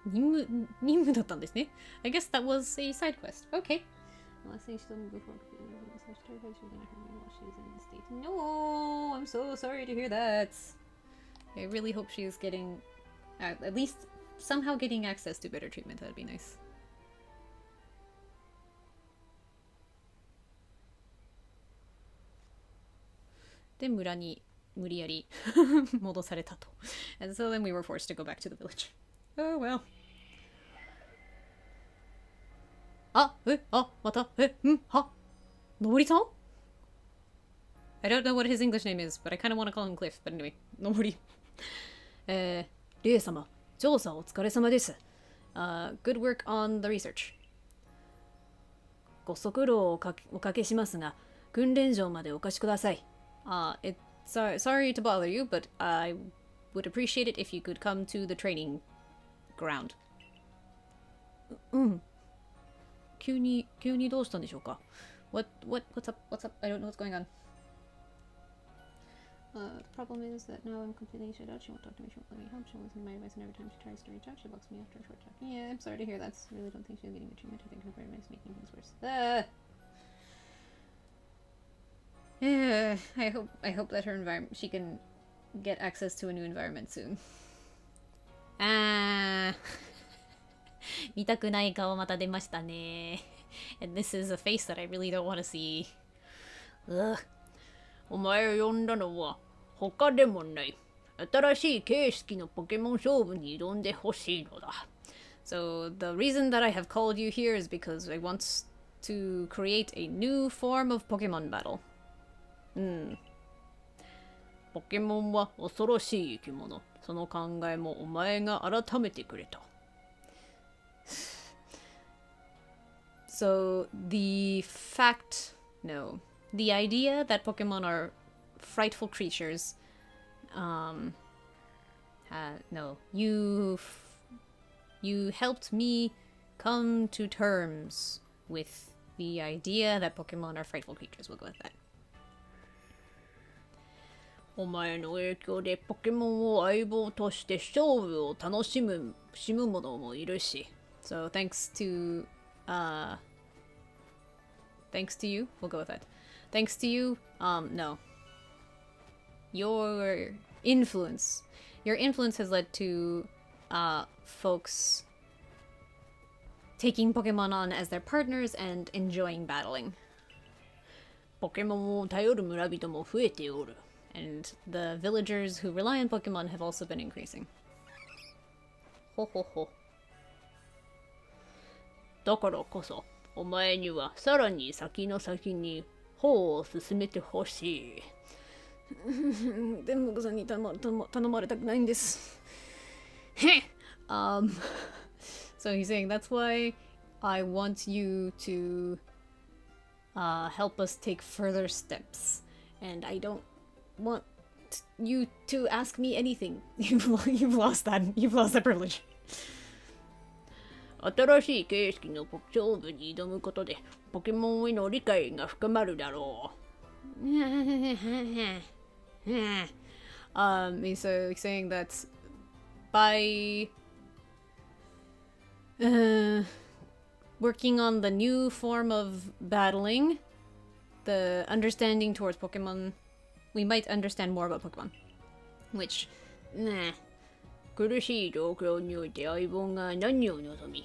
任務だったんですね。I guess that was a side quest. Okay. No, I'm so sorry to hear that. I really hope she's getting, at least somehow getting access to better treatment. That'd be nice. で、村に無理やり戻されたと。And so then we were forced to go back to the village. Oh well. またのぼりさん I don't know what his English name is, but I kind of want to call him Cliff. But anyway, のぼり。リエ様、調査お疲れ様です。Good work on the research. ご足労をおかけしますが、訓練場までお貸しください。Sorry to bother you, but I would appreciate it if you could come to the training ground. 急にどうしたんでしょうか。What's up? I don't know what's going on. The problem is that now I'm completely shut out. She won't talk to me. She won't let me help. She won't listen to my advice, and every time she tries to reach out, she blocks me after a short talk. Yeah, I'm sorry to hear that. I really don't think she's getting the treatment. I think her brain is making things worse. I hope that her environment, she can get access to a new environment soon. 見たくない顔また出ましたね。And this is a face that I really don't want to see. お前を呼んだのは他でもない。新しい形式のポケモン勝負に挑んでほしいのだ。So the reason that I have called you here is because I want to create a new form of Pokemon battle. ポケモンは恐ろしい生き物。その考えもお前が改めてくれた。So the idea that Pokemon are frightful creatures, you helped me come to terms with the idea that Pokemon are frightful creatures. We'll go with that. お前の影響でポケモンを相棒として勝負を楽しむ者もいるし。So thanks to you, we'll go with that. Thanks to you, no. Your influence has led to folks taking Pokemon on as their partners and enjoying battling. ポケモンを頼る村人も増えておる。And the villagers who rely on Pokemon have also been increasing. ほほほ。だからこそ、お前にはさらに先の先に歩を進めてほしい。電木さんに頼まれたくないんです。So he's saying that's why I want you to help us take further steps. And I don't want you to ask me anything. You've lost that. You've lost that privilege. 新しい形式の勝負に挑むことでポケモンへの理解が深まるだろう。So he's saying that by working on the new form of battling, the understanding towards Pokemon, we might understand more about Pokemon. Which, 苦しい状況において相棒が何を望み、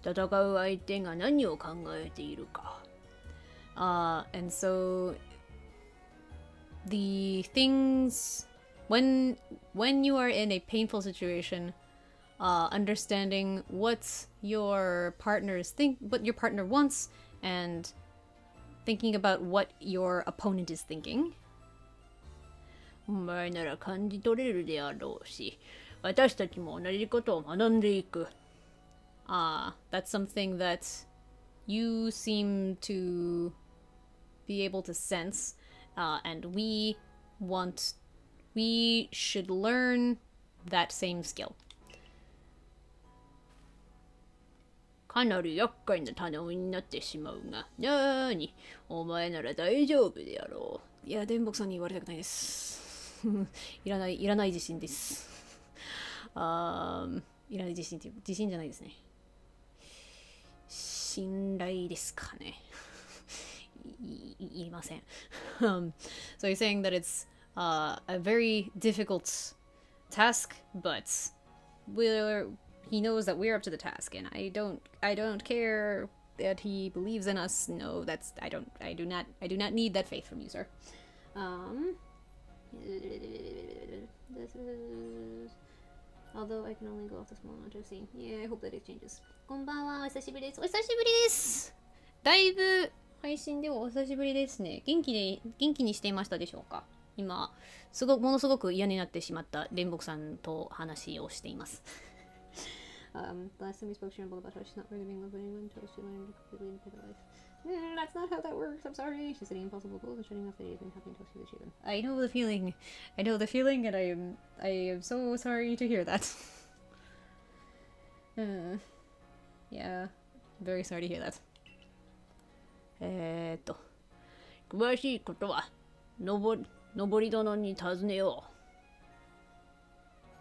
戦う相手が何を考えているか。And so the things when you are in a painful situation, understanding what your partners think, what your partner wants, and thinking about what your opponent is thinking. お前なら感じ取れるであろうし、私たちも同じことを学んでいく。That's something that you seem to be able to sense, and we should learn that same skill. かなり厄介な頼みになってしまうが、なーに、お前なら大丈夫であろう。いや、電木さんに言われたくないです。いらない自信です。いらない自信って自信じゃないですね。信頼ですかね。言いません。So he's saying that it's a very difficult task, but he knows that we're up to the task, and I don't care that he believes in us. No, I do not need that faith from you, sir. Although I can only go off the small amount of scene. Yeah, I hope that it changes. こんばんは、お久しぶりです。お久しぶりです。だいぶ配信ではお久しぶりですね。元気にしていましたでしょうか。今ものすごく嫌になってしまった煉木さんと話をしています。Last time we spoke, she rambled about how she's not really being loved anyone until she learned completely into her life. That's not how that works. I'm sorry. She's setting impossible goals and shutting off that even happy until she's achieved them. I know the feeling, and I am so sorry to hear that. Yeah, very sorry to hear that. 詳しいことは登り殿に尋ねよ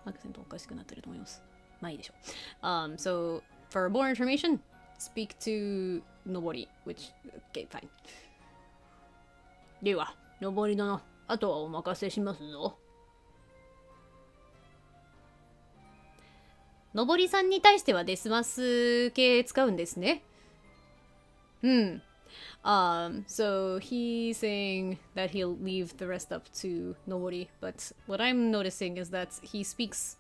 う。アクセントおかしくなってると思います。まあいいでしょう。So for more information, speak to Nobori, which okay, fine. では、登り殿、あとはお任せしますぞ。Noboriさんに対してはデスマス系使うんですね。So he's saying that he'll leave the rest up to Nobori, but what I'm noticing is that he speaks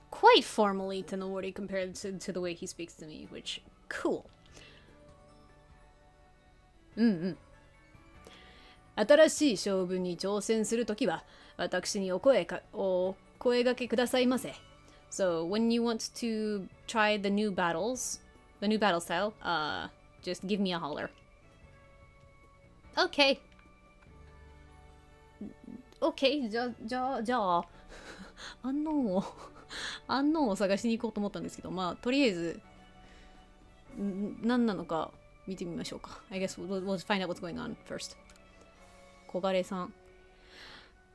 quite formally to Nobori compared to the way he speaks to me, which, cool. 新しい勝負に挑戦するときは、私にお声掛けくださいませ。So when you want to try the new battle style, just give me a holler. Okay. Okay, じゃあ、アンノーンを探しに行こうと思ったんですけど、まあ、とりあえず、何なのか見てみましょうか。I guess we'll find out what's going on first. 小枯さん。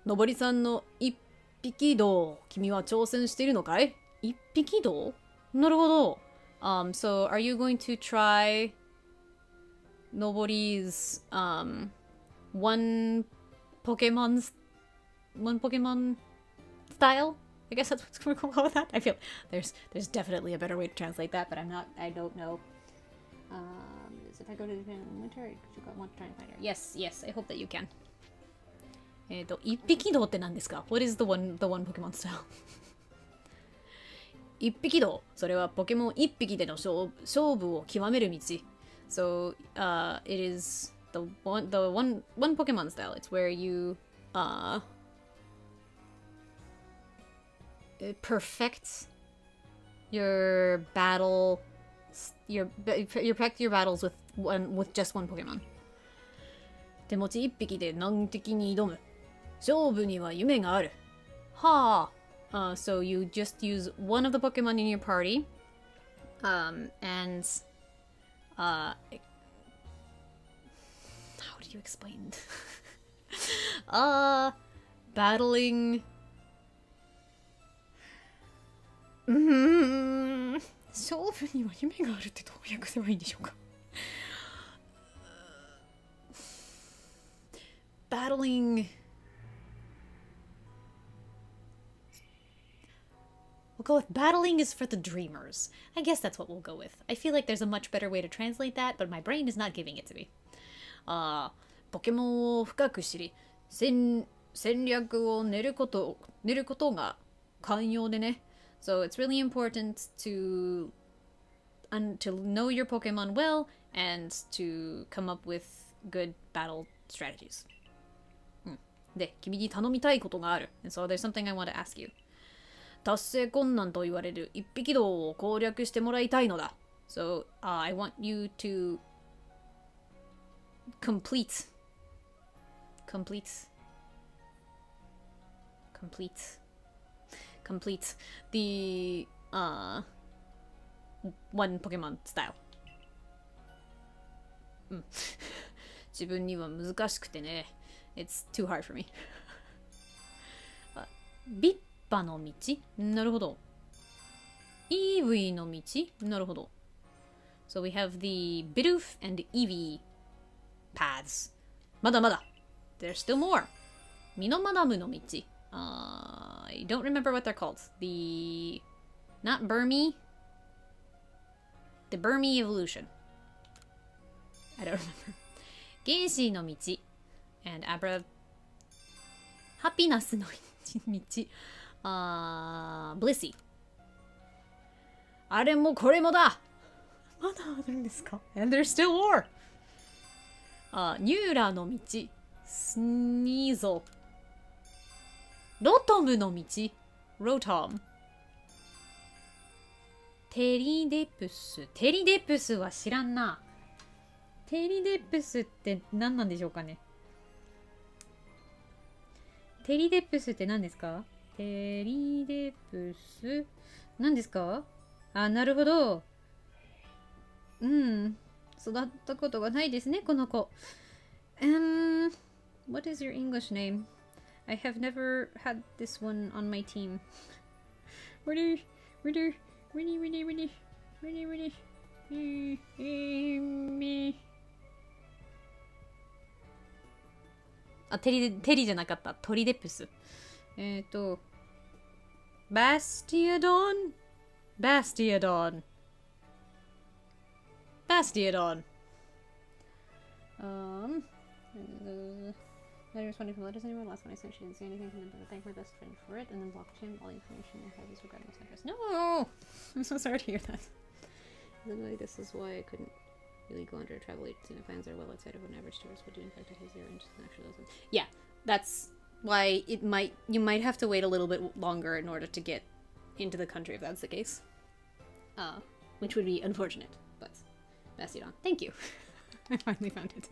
のぼりさんの一匹道、君は挑戦しているのかい？一匹道？なるほど。So are you going to try Nobori's one Pokemon style? I guess that's what's going to call that. I feel there's definitely a better way to translate that, but I don't know. If I go to Japan in winter, I want to try and find her. Yes, I hope that you can. 一匹道って何ですか？ What is the one Pokemon style? 一匹道。それはポケモン一匹での勝負を極める道。So, it is the one Pokemon style. It's where you, perfect your battle, you perfect your battles with just one Pokemon. 手持ち一匹で難敵に挑む。勝負には夢がある。はあ。So you just use one of the Pokemon in your party, and how do you explain? Battling. 勝負には夢があるってどう訳せばいいんでしょうか。Battling. We'll go with battling is for the dreamers. I guess that's what we'll go with. I feel like there's a much better way to translate that, but my brain is not giving it to me. ポケモンを深く知り、戦略を練ることが寛容でね。So it's really important to know your Pokemon well and to come up with good battle strategies. で、君に頼みたいことがある。And so there's something I want to ask you. 達成困難と言われる一匹道を攻略してもらいたいのだ。So, I want you to complete the one Pokemon style. 自分には難しくてね。It's too hard for me. ビッパの道？なるほど。イーブイの道？なるほど。So we have the Bidoof and Eevee paths. まだまだ。There's still more. ミノマダムの道。I don't remember what they're called. Not Burmy. The Burmy evolution. I don't remember. ゲイシーの道。Andハピナスの道。ブリッシー。あれもこれもだ。まだあるんですか？ And there's still more. ニューラの道。スニーゾ。ロトムの道。ロトム。テリデプス。テリデプスは知らんな。テリデプスって何なんでしょうかね。テリデプスって何ですか？テリデプス何ですか？なるほど。育ったことがないですね、この子。What is your English name? I have never had this one on my team. Really? テリじゃなかった。トリデプス。バスティアドン。Letters 20 from letters anymore. Last one I sent, she didn't say anything from them, but I thank my best friend for it, and then blocked him. All the information I have is regarding this address. No! I'm so sorry to hear that. Literally, this is why I couldn't really go under a travel agency. My plans are well outside of an average tourist, but in fact, it has zero interest in actual doesn't. Yeah, that's why you might have to wait a little bit longer in order to get into the country if that's the case. Which would be unfortunate, but Bastidon. Thank you. I finally found it.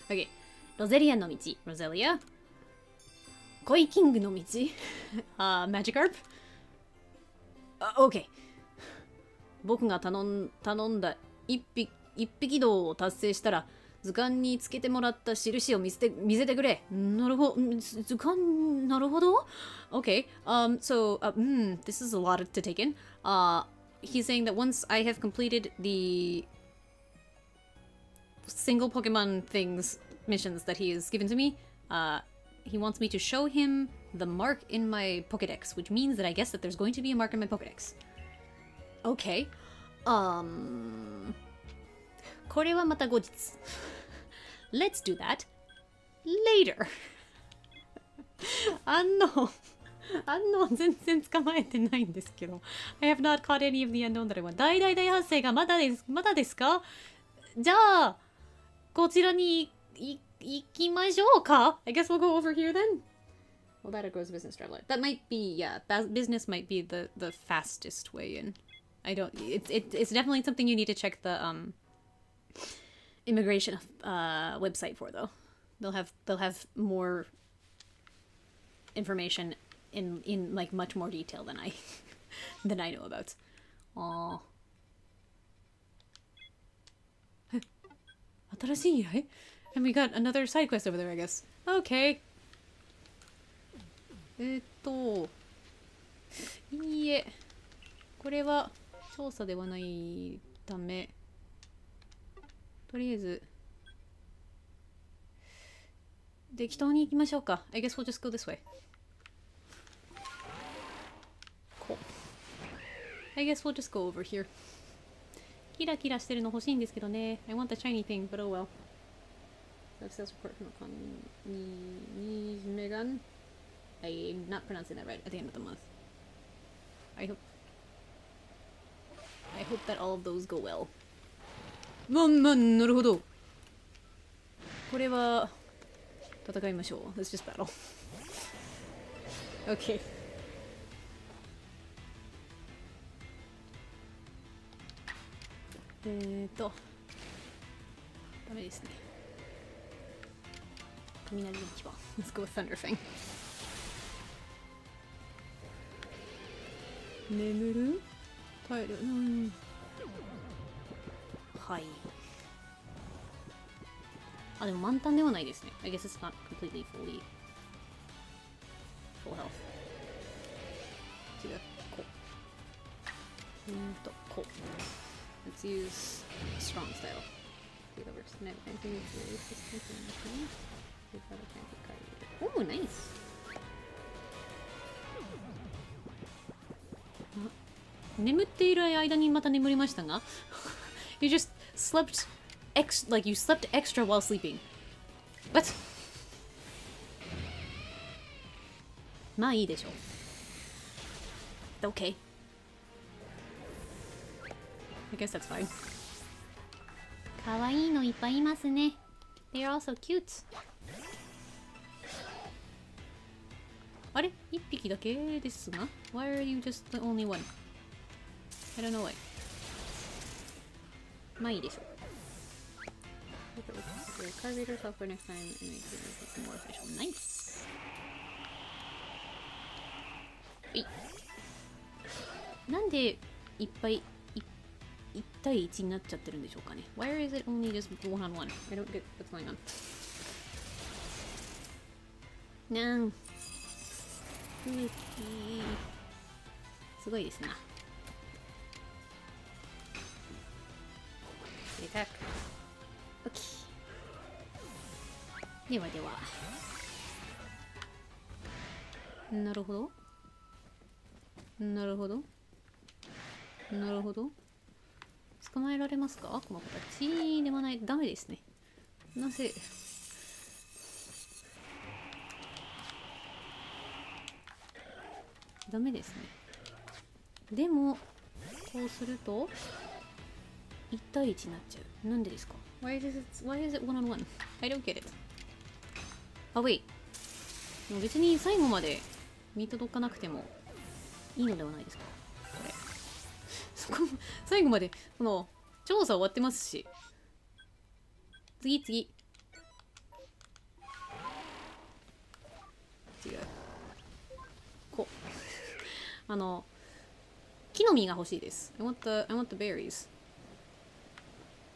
Okay. ロゼリアの道。ロゼリア。コイキングの道。マジカープ。OK。僕が頼んだ一匹道を達成したら図鑑につけてもらった印を見せてくれ。なるほど。図鑑、なるほど。Okay. This is a lot to take in. He's saying that once I have completed the single Pokemon missions that he has given to me, he wants me to show him the mark in my Pokédex, which means that I guess that there's going to be a mark in my Pokédex. Okay. これはまた後日。Let's do that later. アンノーン全然捕まえてないんですけど。I have not caught any of the unknown that I want. 大大大発生がまだですか？じゃあ、こちらに行きましょうか？ I guess we'll go over here then. Well, that goes business traveler. That might be, yeah, that business might be the fastest way in. It's definitely something you need to check the immigration website for, though. They'll have more information in like much more detail than I know about. Aww. 新しい依頼? And we got another side quest over there, I guess. Okay. いいえ。これは調査ではないため、とりあえず適当に行きましょうか。I guess we'll just go this way. Cool. I guess we'll just go over here. キラキラしてるの欲しいんですけどね。I want the shiny thing, but oh well. Sales report from Niji. I'm not pronouncing that right at the end of the month. I hope that all of those go well. なるほど。これは戦いましょう。Let's just battle. Okay. ダメですね。雷の牙。Let's go with Thunder Fang. 眠る？耐える？はい。あ、でも満タンではないですね。I guess it's not completely full health. 違う。こう。こう。Let's use strong style. Oh, nice. 眠っている間にまた眠りましたがYou just slept like you slept extra while sleeping. What? まあいいでしょう。Okay. I guess that's fine. かわいいのいっぱいいますね。They are also cute. あれ？一匹だけですが Why are you just the only one? I don't know why. まあいいでしょう。Carburetor software next time and make it more official. Nice. なんでいっぱい1対1になっちゃってるんでしょうかね。Why is it only just one on one? I don't get what's going on. なん空気すごいですな。アタック。OK。ではでは。なるほど。なるほど。なるほど。捕まえられますかこの子たちではない。ダメですね。なぜダメですね。でも、こうすると、1対1になっちゃう。なんでですか why is it one on one? I don't get it. あ、wait. でも別に最後まで見届かなくてもいいのではないですかこれ。最後までこの調査終わってますし。次。違う。こう。木の実が欲しいです。I want the berries.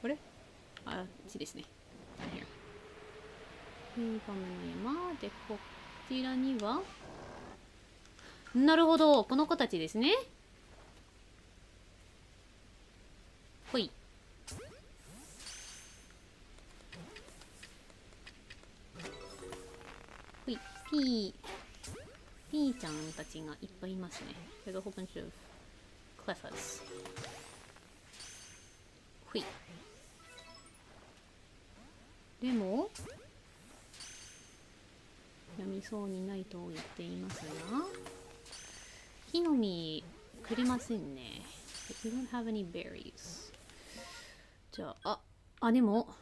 これ？あっちですね。パムの山で、こちらには、なるほど、この子たちですね。ほい。ほい、ピーちゃんたちがいっぱいいますね。There's a whole bunch of cleffas. ほい。でも、やみそうにないと言っていますが、木の実くれませんね。We don't have any berries. じゃあ、でも、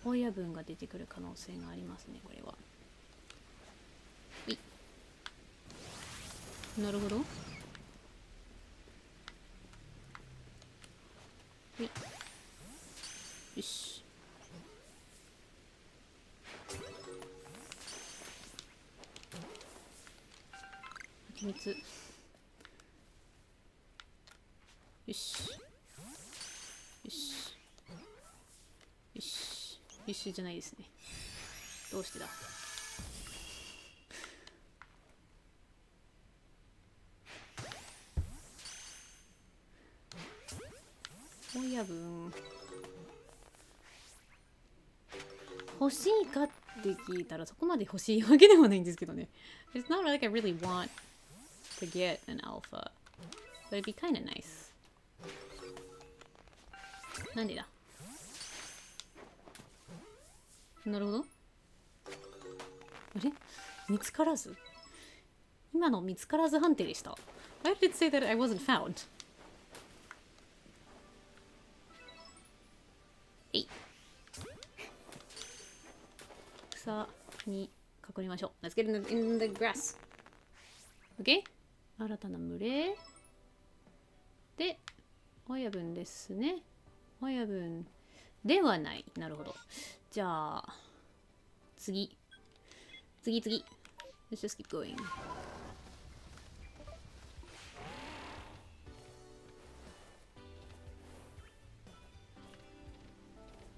親分が出てくる可能性がありますね、これは。なるほど。よし。蜂蜜。よし。よし。よし。よしじゃないですね。どうしてだ。親分欲しいかって聞いたらそこまで欲しいわけではないんですけどね。It's not like I really want to get an alpha, but it'd be kind of nice. なんでだ。なるほど。あれ見つからず。今の見つからず判定でした。Why did it say that I wasn't found? 草に囲みましょう。Let's get in the grass. OK? 新たな群れ。で、親分ですね。親分ではない。なるほど。じゃあ、次。Let's just keep going.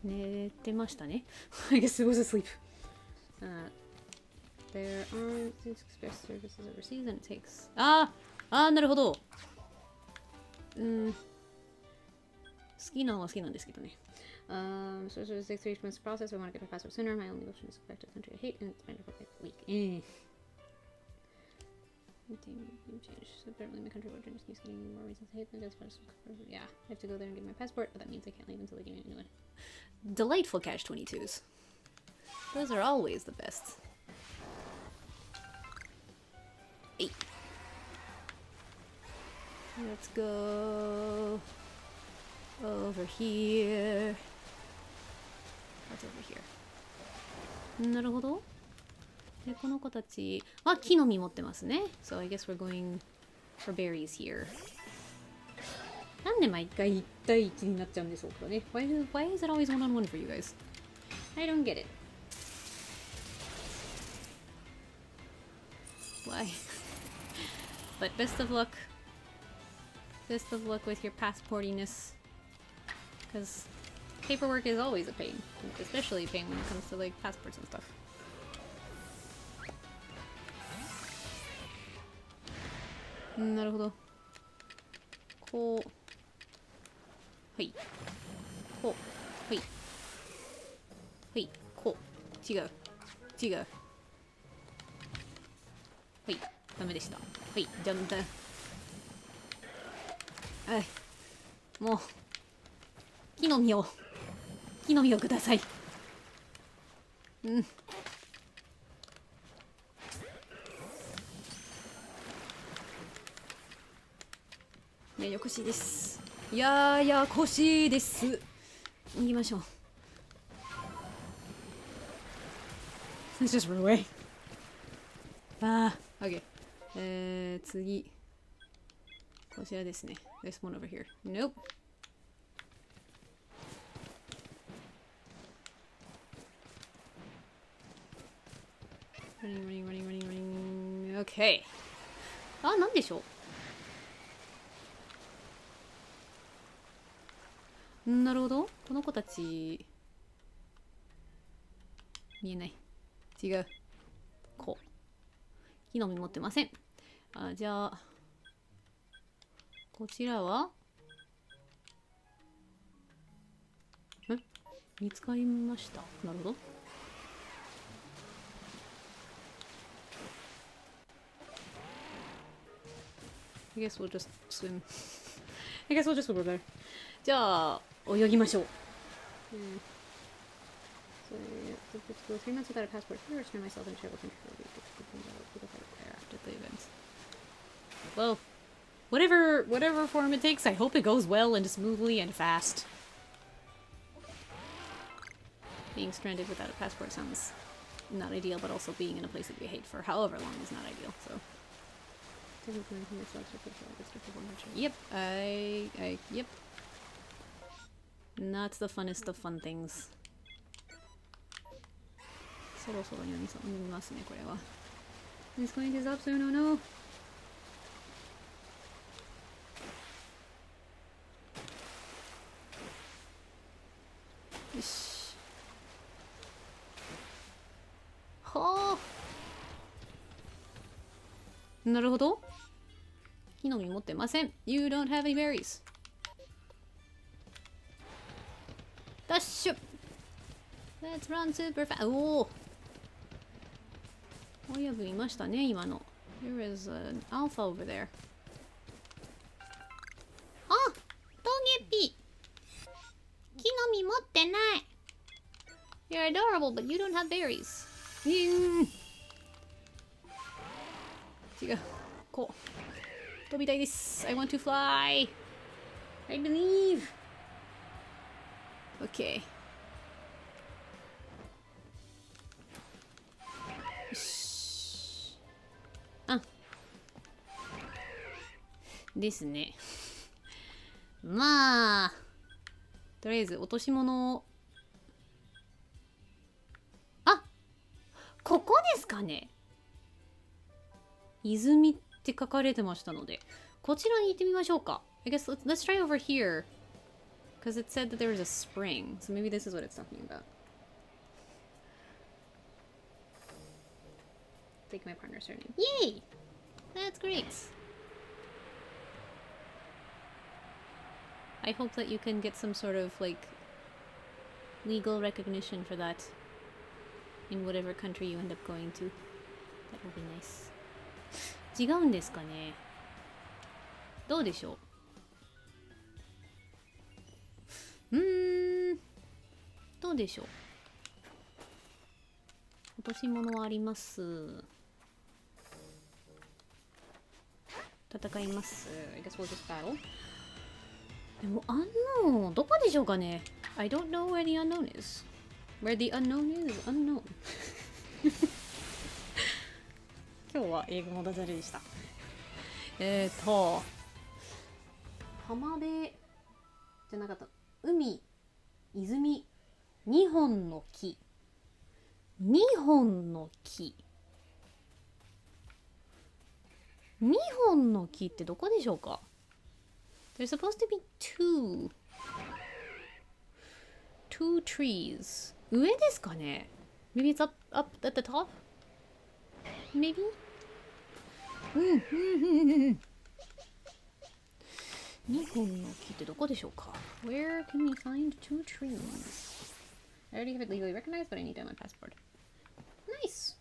寝てましたね。I guess it was asleep. There aren't express services overseas and it takes. なるほど。好きなのは好きなんですけどね。So it's a 6 months process. I want to get my passport sooner. My only option is to go back to the country I hate, and it's been for like a week. So apparently my country origin just keeps getting more reasons I hate them. Yeah, I have to go there and get my passport, but that means I can't leave until they give me a new one. Delightful catch-22s. Those are always the best. Hey. Let's go over here. What's over here? なるほど。で、この子たちは木の実持ってますね。So I guess we're going for berries here. なんで毎回1対1になっちゃうんでしょうかね。Why is it always one-on-one for you guys? I don't get it. Why? But best of luck. Best of luck with your passportiness. Because paperwork is always a pain. Especially a pain when it comes to like passports and stuff. なるほど。こう。はい。こう。はい。はい。こう。違う。はい。ダメでした。はい。じゃんだ。はい。もう。木の実をください。ややこしいです。ややこしいです。逃げましょう。Let's just run away. OK. 次。こちらですね。There's one over here. Nope. Running. OK. なんでしょう。なるほど。この子たち見えない。違う。こう。木の実持ってません。じゃあ、こちらは見つかりました。なるほど。I guess we'll just swim. I guess we'll just go there. じゃあ、泳ぎましょう。So, 3 months without a passport here, return myself and travel country after the event. Well, whatever form it takes, I hope it goes well and smoothly and fast. Being stranded without a passport sounds not ideal, but also being in a place that we hate for however long is not ideal, so. Yep, yep. Not the funnest of fun things. そろそろ読みますね、これは。It's going to stop soon, oh no! よし。はあ。なるほど。木の実持ってません。You don't have any berries. ダッシュ Let's run super fast. おお。親分いましたね、今の。There is an alpha over there. あ、トゲピ。木の実持ってない。You're adorable, but you don't have berries. 違う。こう。飛びたいです。I want to fly. I believe. Okay. よし。あ。ですね。まあ。とりあえず落とし物を。あ、ここですかね。泉って書かれてましたので、こちらに行ってみましょうか。I guess let's try over here. Because it said that there was a spring. So maybe this is what it's talking about. Take my partner's surname. Yay! That's great. I hope that you can get some sort of like legal recognition for that in whatever country you end up going to. That would be nice. 違うんですかね。どうでしょう。どうでしょう。落とし物はあります。戦います。I guess we'll just battle. でも、アンノーン、どこでしょうかね。I don't know where the unknown is. Where the unknown is unknown. 今日は英語のダジャレでした。浜辺じゃなかった。海、泉、2本の木。2本の木。2本の木ってどこでしょうか？ There's supposed to be two trees. 上ですかね？ Maybe it's up at the top? Maybe? 2本の木ってどこでしょうか？ Where can we find two trees? I already have it legally recognized, but I need to have my passport. Nice!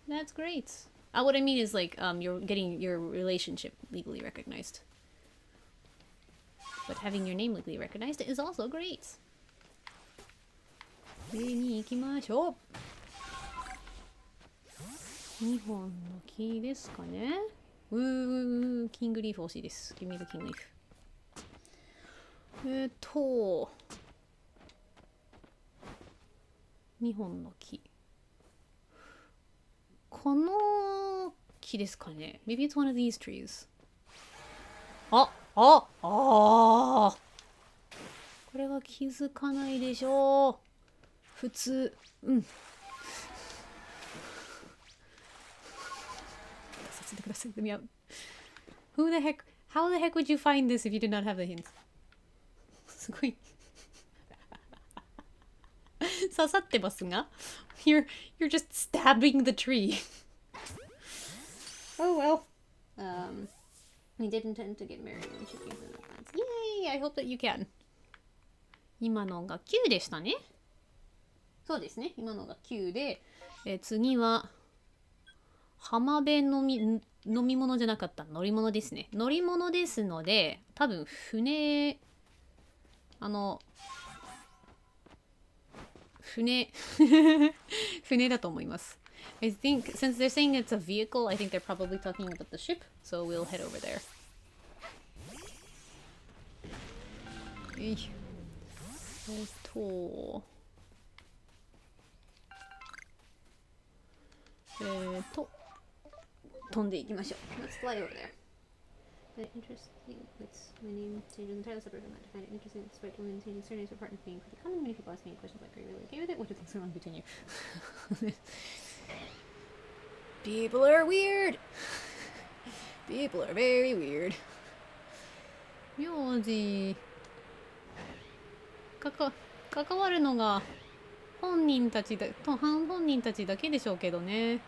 That's great. What I mean is like you're getting your relationship legally recognized. But having your name legally recognized is also great. 上に行きましょう。2本の木ですかね。キングリーフ欲しいです。Give me the king leaf. 2本の木。この木ですかね。Maybe it's one of these trees. これは気づかないでしょう。普通。させてください。Let me out. How the heck would you find this if you did not have the hints? すごい。刺さってますが you're just stabbing the tree. Oh well. We did intend to get married and should be in the plans. Yay! I hope that you can. 今のが9でしたね。そうですね。今のが9で、次は浜辺飲み物じゃなかった乗り物ですね。乗り物ですので、多分船船だと思います。I think since they're saying it's a vehicle, I think they're probably talking about the ship, so we'll head over there. 飛んでいきましょう。Let's fly over there. The interesting with my name change in the title separate. I find it interesting despite women changing surnames or partners being pretty common. Many people ask me questions like, are you really okay with it? What do things go wrong between you? People are weird. People are very weird. 名字関わるのが本人たちだけでしょうけどね。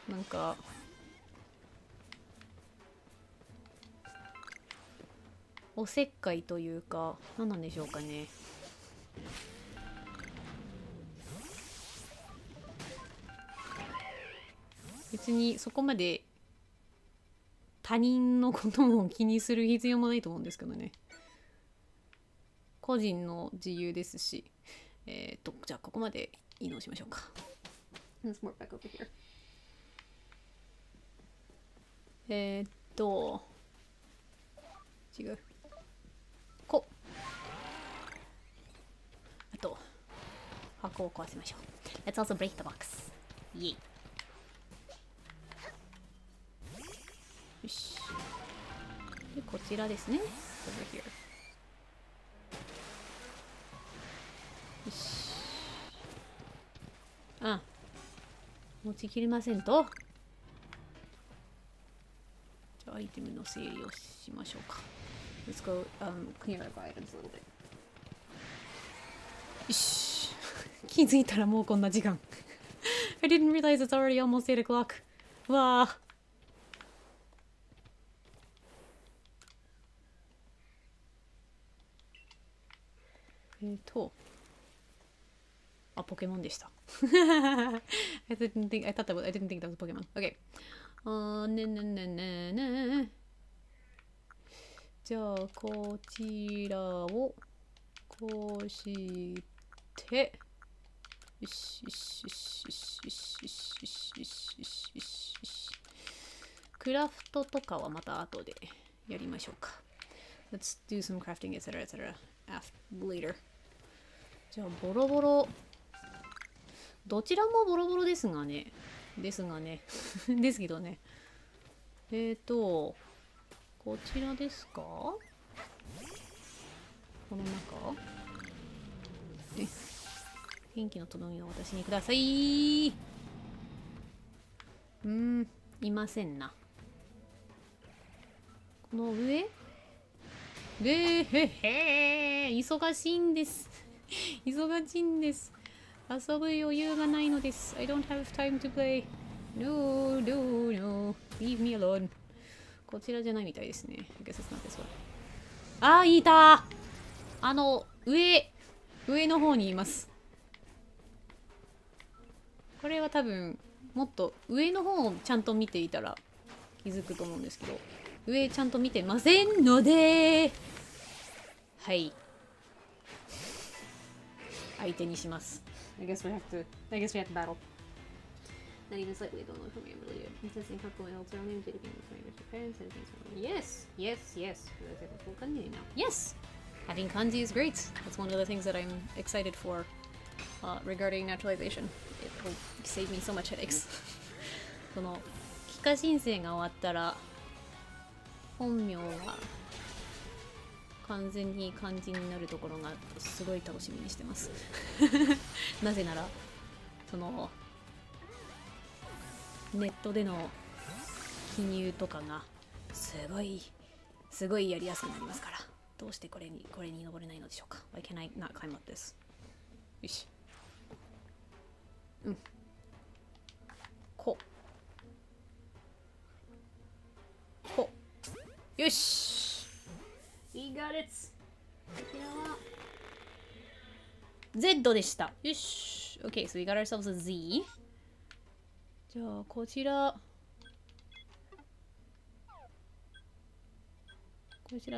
なんかおせっかいというか何なんでしょうかね。別にそこまで他人のことを気にする必要もないと思うんですけどね。個人の自由ですし、じゃあここまで移動しましょうか。Let's work back over here. 違う。あと箱を壊しましょう。Let's also break the box. イエイ。よし。でこちらですね。Over here. よし。持ちきれませんと。じゃあアイテムの整理をしましょうか。Let's go clear our items a little bit. よし。気づいたらもうこんな時間。I didn't realize it's already almost 8 o'clock. わあ。ポケモンでした。I didn't think that was Pokemon. Okay. ね。じゃあ、こちらをこうして、よし。クラフトとかはまた後でやりましょうか。Let's do some crafting, etc. later. じゃあボロボロどちらもボロボロですがねですけどねこちらですかこの中元気のとどめを私にください。いませんな。この上忙しいんです。遊ぶ余裕がないのです。I don't have time to play. No. Leave me alone. こちらじゃないみたいですね。I guess it's not this one. いた。上の方にいます。これは多分もっと上の方をちゃんと見ていたら気づくと思うんですけど、上ちゃんと見てませんので、はい。相手にします。I guess we have to battle. Not even slightly, I don't know if I'm able to do it. Insisting how cool else around me, did again with my parents, and things for me. Yes. Because I have a full kanji now. Yes! Having kanji is great. That's one of the things that I'm excited for regarding naturalization. It will save me so much headaches. この帰化申請が終わったら本名が完全に漢字になるところがすごい楽しみにしてます。なぜならそのネットでの記入とかがすごいやりやすくなりますからどうしてこれに登れないのでしょうか。 Why can I not climb up this? よし。こう。よし。We got it. こちらは Z でした。よし。Okay, so we got ourselves a Z. じゃあ、こちら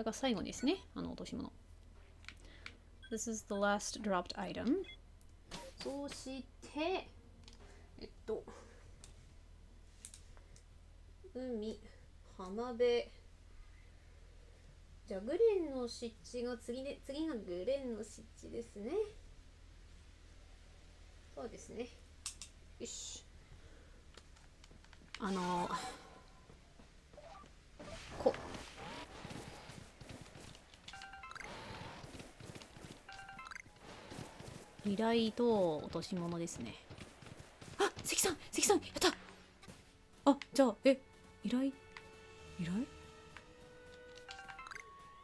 が最後ですね。落とし物。This is the last dropped item. そして、海、浜辺。じゃあ、グレンの湿地が次がグレンの湿地ですね。そうですね。よし。依頼と落とし物ですね。あ、関さん、やった。あ、じゃあ、依頼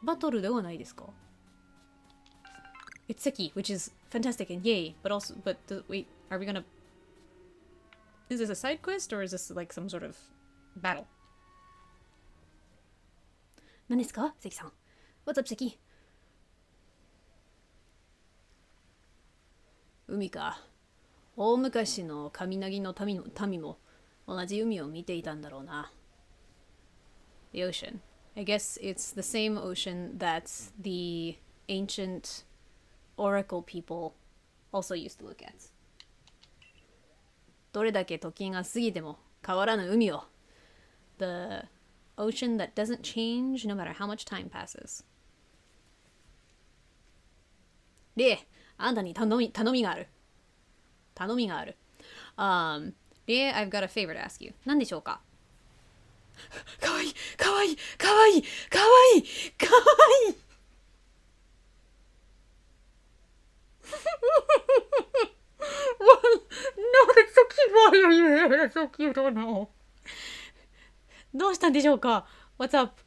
バトルではないですか？ It's Seki, which is fantastic and yay, but wait, are we gonna... Is this a side quest or is this like some sort of battle? 何ですか、関さん。What's up, Seki? 海か。大昔の神凪の民も同じ海を見ていたんだろうな。The ocean. I guess it's the same ocean that the ancient oracle people also used to look at. どれだけ時が過ぎても変わらぬ海を。The ocean that doesn't change no matter how much time passes. で、あんたに頼みがある。で、I've got a favor to ask you. 何でしょうか？かわいいSo cute, oh no. どうしたんでしょうか？ What's up?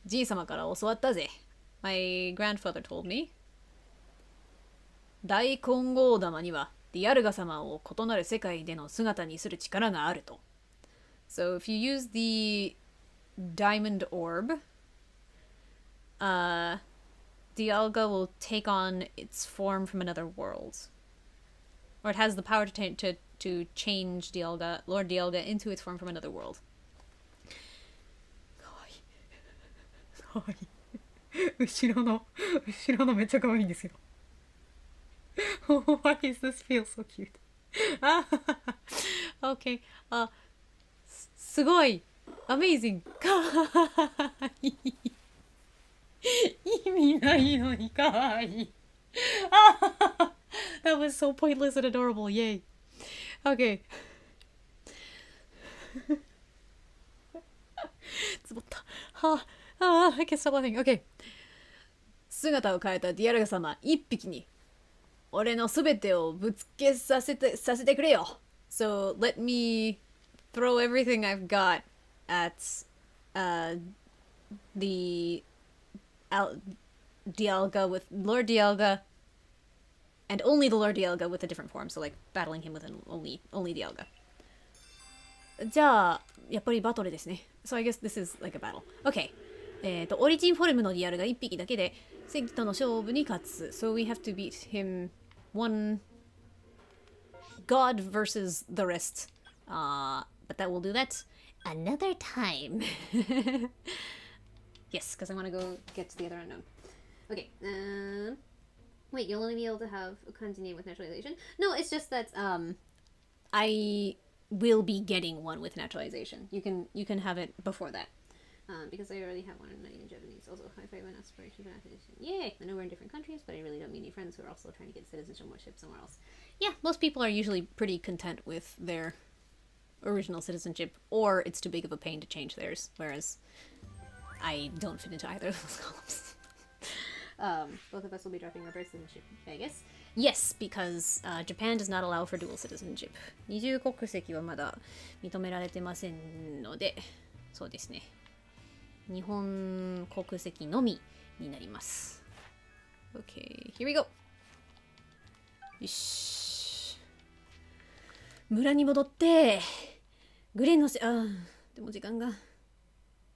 じいさまから教わったぜ。My grandfather told me. 大金剛玉にはディアルガ様を異なる世界での姿にする力があると。So if you use the diamond orb, Dialga will take on its form from another world. Or it has the power to change Lord Dialga into its form from another world. かわいい後ろのめっちゃかわいいんですよ。Why does this feel so cute? Okay. すごい Amazing. かわいい。意味ないのにかわいい。That was so pointless and adorable. Yay. Okay. つぼった。I can't stop laughing. Okay. 姿を変えたディアルガ様一匹に俺のすべてをぶつけさせてくれよ。So let me throw everything I've got at the Dialga with Lord Dialga, and only the Lord Dialga with a different form. So like battling him with only Dialga. じゃあやっぱりバトルですね。So I guess this is like a battle. Okay. オリジンフォルムのディアルが1匹だけで関との勝負に勝つ。So we have to beat him one god versus the rest. But that will do that another time. Yes, because I want to go get to the other unknown. Okay. Wait, you'll only be able to have a kanji name with naturalization? No, it's just that I will be getting one with naturalization. You can have it before that. Because I already have one in Japanese. Also, high-five and aspiration for naturalization. Yay! I know we're in different countries, but I really don't meet any friends who are also trying to get citizenship somewhere else. Yeah, most people are usually pretty content with their original citizenship, or it's too big of a pain to change theirs, whereas I don't fit into either of those columns. Both of us will be dropping our birth citizenship, I guess. Yes, because Japan does not allow for dual citizenship. 二重国籍はまだ認められてませんので、そうですね。日本国籍のみになります。OK, here we go! よし。村に戻って、グレンのでも時間が。い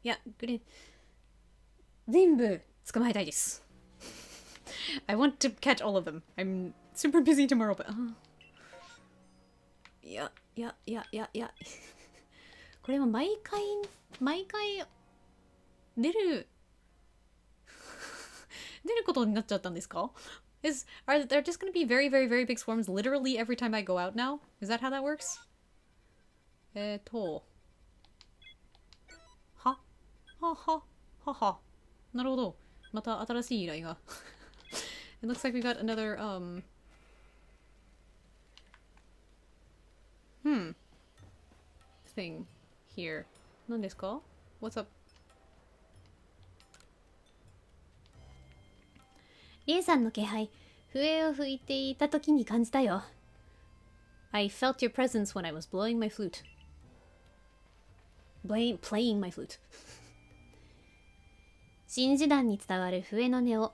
や、グレン、全部捕まえたいです。I want to catch all of them. I'm super busy tomorrow, but... いや。これも毎回出ることになっちゃったんですか？ Are there just going to be very, very, very big swarms literally every time I go out now? Is that how that works? は。なるほど。また新しい依頼が。It looks like we got another, thing here. 何ですか？ What's up? リエさんの気配、笛を吹いていた時に感じたよ。I felt your presence when I was blowing my flute. Playing my flute. 真珠団に伝わる笛の音を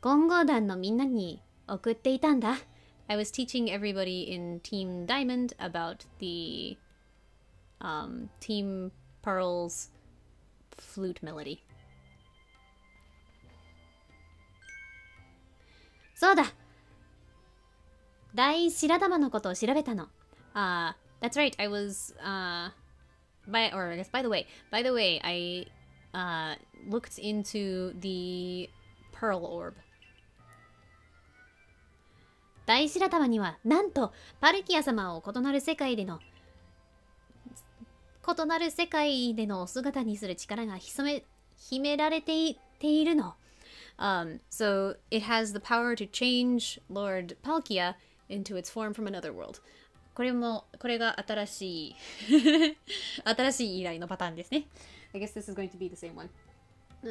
混合団のみんなに送っていたんだ。I was teaching everybody in Team Diamond about the Team Pearl's flute melody. そうだ。大白玉のことを調べたの。That's right. I was by the way, I looked into the pearl orb. 大白玉にはなんとパルキア様を異なる世界でのお姿にする力が秘められているの。So it has the power to change Lord Palkia into its form from another world. これが新しい依頼のパターンですね。I guess this is going to be the same one. 日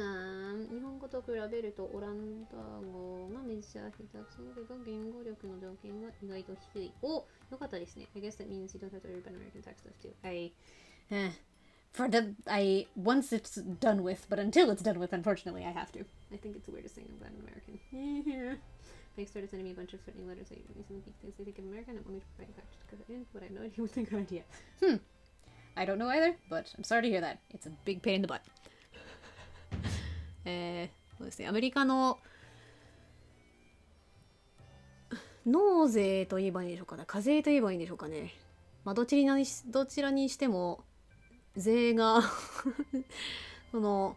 本語と比べるとオランダ語がめっちゃ下手。その結果言語力の条件が意外と低い。お、よかったですね。I guess that means you don't have to read American text stuff too. Once it's done with, but until it's done with, unfortunately, I have to. I think it's the weirdest thing about an American. They started sending me a bunch of threatening letters that you some things they think of American. I'm only providing facts to cut it in, but I have no idea what they got idea. I don't know either, but I'm sorry to hear that. It's a big pain in the butt. そうですね、アメリカの納税といえばいいんでしょうかね、課税といえばいいんでしょうかね。まあどちらにしても税がそ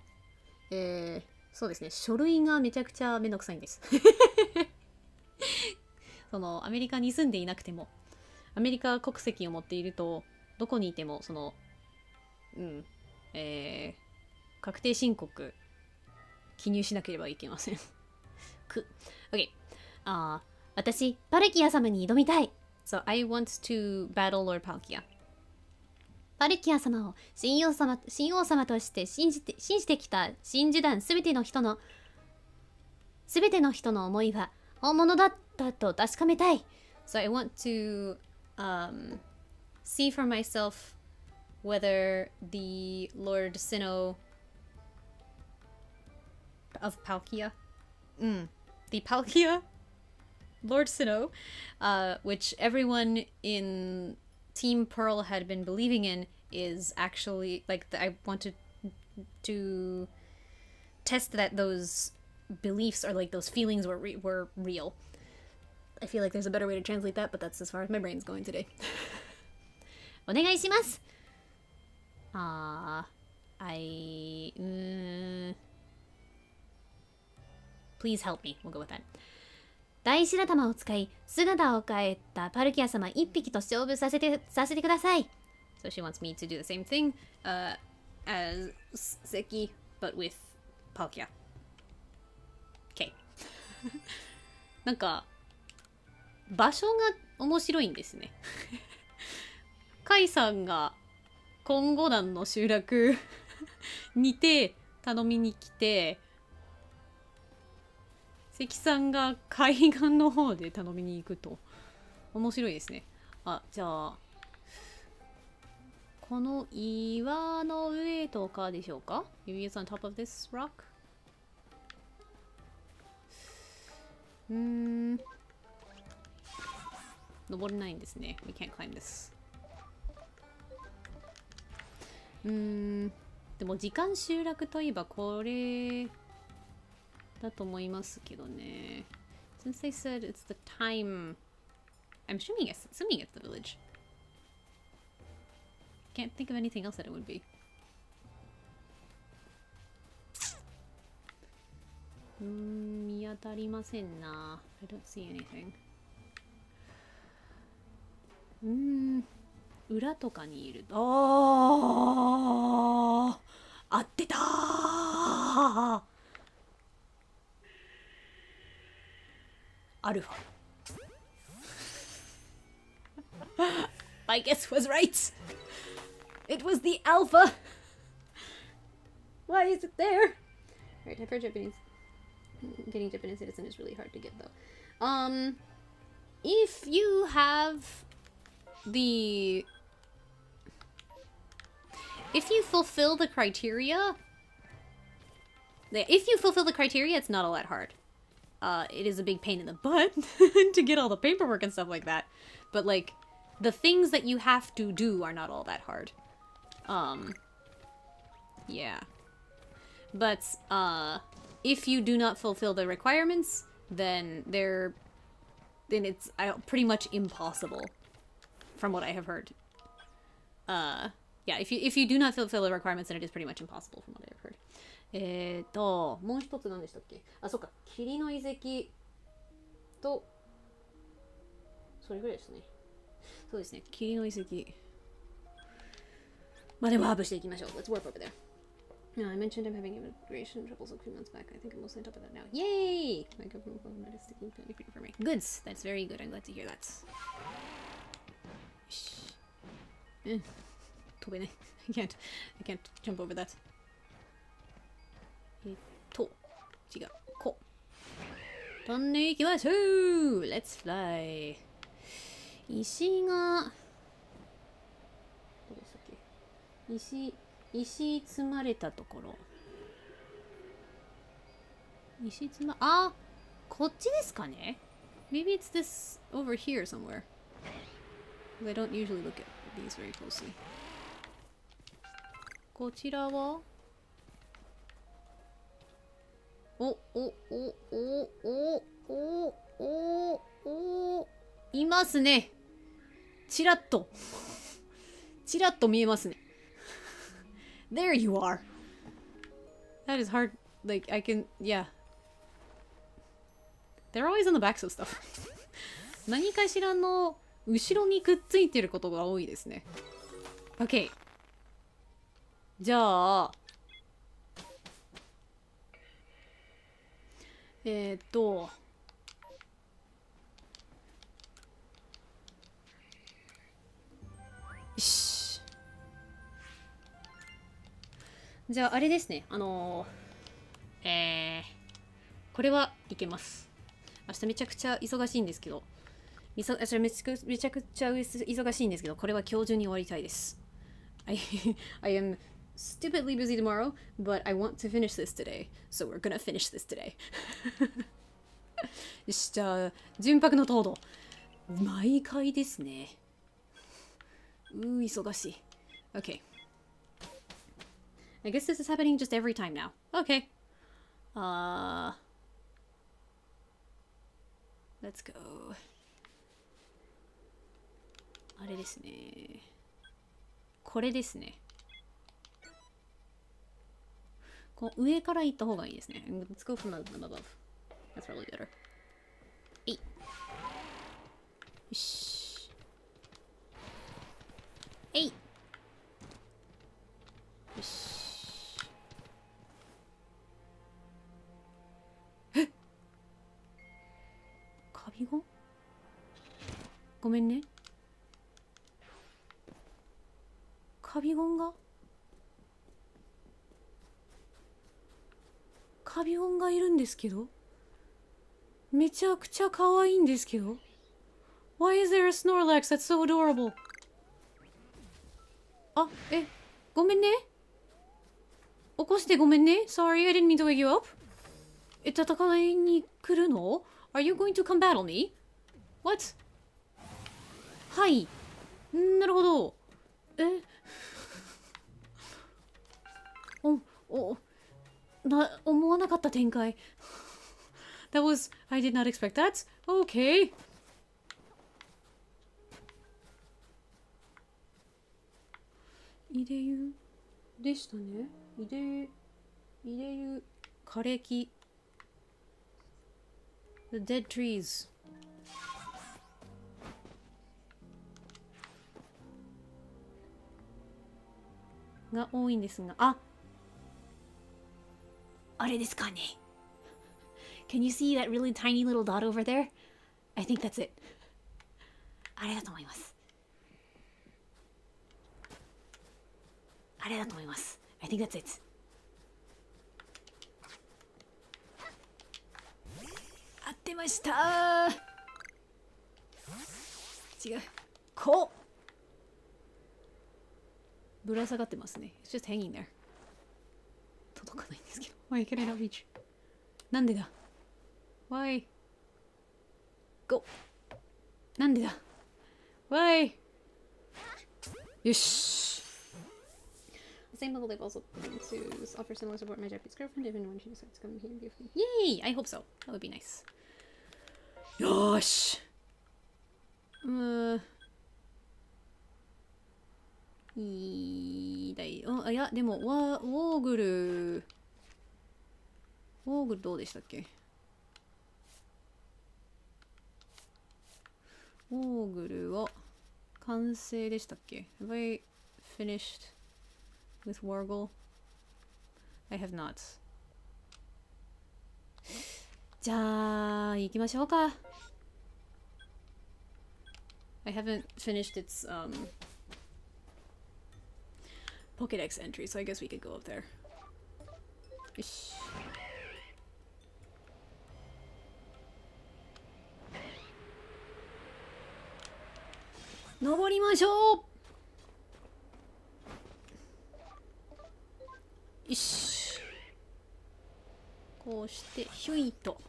うですね、書類がめちゃくちゃめんどくさいんです。アメリカに住んでいなくても、アメリカ国籍を持っていると、どこにいても確定申告記入しなければいけません。OK。私、パルキア様に挑みたい。So I want to battle Lord Palkia. パルキア様を神王様として信じてきた真珠団すべての人の思いは本物だったと確かめたい。So I want to see for myself whether the Lord Sinnoh of Palkia, the Palkia Lord Sinnoh, which everyone in Team Pearl had been believing in, is actually I wanted to test that those beliefs or those feelings were real. I feel like there's a better way to translate that, but that's as far as my brain's going today. お願いします。Please help me. We'll go with that. 大白玉を使い姿を変えたパルキア様一匹と勝負させてください。So she wants me to do the same thing as Seki, but with Palkia. Okay. なんか場所が面白いんですね。カイさんが今後団の集落にて頼みに来て、関さんが海岸の方で頼みに行くと面白いですね。じゃあこの岩の上とかでしょうか？ Maybe it's on top of this rock? 登れないんですね。We can't climb this. でも時間集落といえばこれだと思いますけどね。Since they said it's the time, I'm assuming it's the village. Can't think of anything else that it would be. 見当たりませんな。I don't see anything. 裏とかにいる。合ってたー。アルファ。My guess was right. It was the alpha. Why is it there? Alright, I've heard Japanese. Getting Japanese citizen is really hard to get though. If you fulfill the criteria, it's not all that hard. It is a big pain in the butt to get all the paperwork and stuff like that. But like, the things that you have to do are not all that hard. Yeah. But, if you do not fulfill the requirements, then it's pretty much impossible, from what I have heard. Yeah, if you do not fulfill the requirements, then it is pretty much impossible, from what I have heard. もう一つ何でしたっけ？あ、そっか。霧の遺跡と、それぐらいですね。そうですね。霧の遺跡。まあでもワープしていきましょう。Let's warp over there. No, I mentioned I'm having immigration troubles a few months back. I think I'm mostly on top of that now. Yay! My government phone is sticking to for me. Good. That's very good. I'm glad to hear that. 飛べない。I can't jump over that. 違う。こう。飛んでいきましょう !Let's fly! 石が、どうでしたっけ？石積まれたところ。こっちですかね？ Maybe it's this over here somewhere. I don't usually look at these very closely. こちらは？いますね。ちらっと見えますね。There you are. That is hard. Like, yeah. They're always on the backs of stuff. 何かしらの後ろにくっついてることが多いですね。OK。じゃあ、よし。じゃあ、あれですね。これはいけます。明日めちゃくちゃ忙しいんですけど、めちゃくちゃ忙しいんですけど、これは今日中に終わりたいです。I am stupidly busy tomorrow, but I want to finish this today, so we're gonna finish this today. よし、じゃあ、純白の糖度。毎回ですね。忙しい。Okay. I guess this is happening just every time now. Okay. Let's go. あれですね。これですね。こう上から行った方がいいですね。Let's go from above. That's probably better. よし。よし。カビゴン？ごめんね。カビゴンがいるんですけど、めちゃくちゃ可愛いんですけど。Why is there a Snorlax that's so adorable? ごめんね。起こしてごめんね。Sorry, I didn't mean to wake you up. 戦いに来るの？ Are you going to come battle me? What? はい。なるほど。思わなかった展開。I did not expect that. Okay. イデユでしたね。イデユ、枯れ木。The dead trees. が多いんですが、あれですかね。Can you see that really tiny little dot over there? I think that's it. あれだと思います。あれだと思います。I think that's it. 合ってました。違う。ぶら下がってますね。It's just hanging there. 届かないんですけど。Why can I not reach? なんでだ ?Why? Go! なんでだ ?Why? よし。The same level they've also been to offer similar support to my Japanese girlfriend even when she decides to come here and be with me. Yay! I hope so. That would be nice. よーし。いや、でも、ウォーグルどうでしたっけ？ウォーグルは完成でしたっけ？ Have I finished with Wargle? I have not. じゃあ、行きましょうか。I haven't finished its Pokédex entry, so I guess we could go up there. よし。登りましょう。よし。こうしてひょいと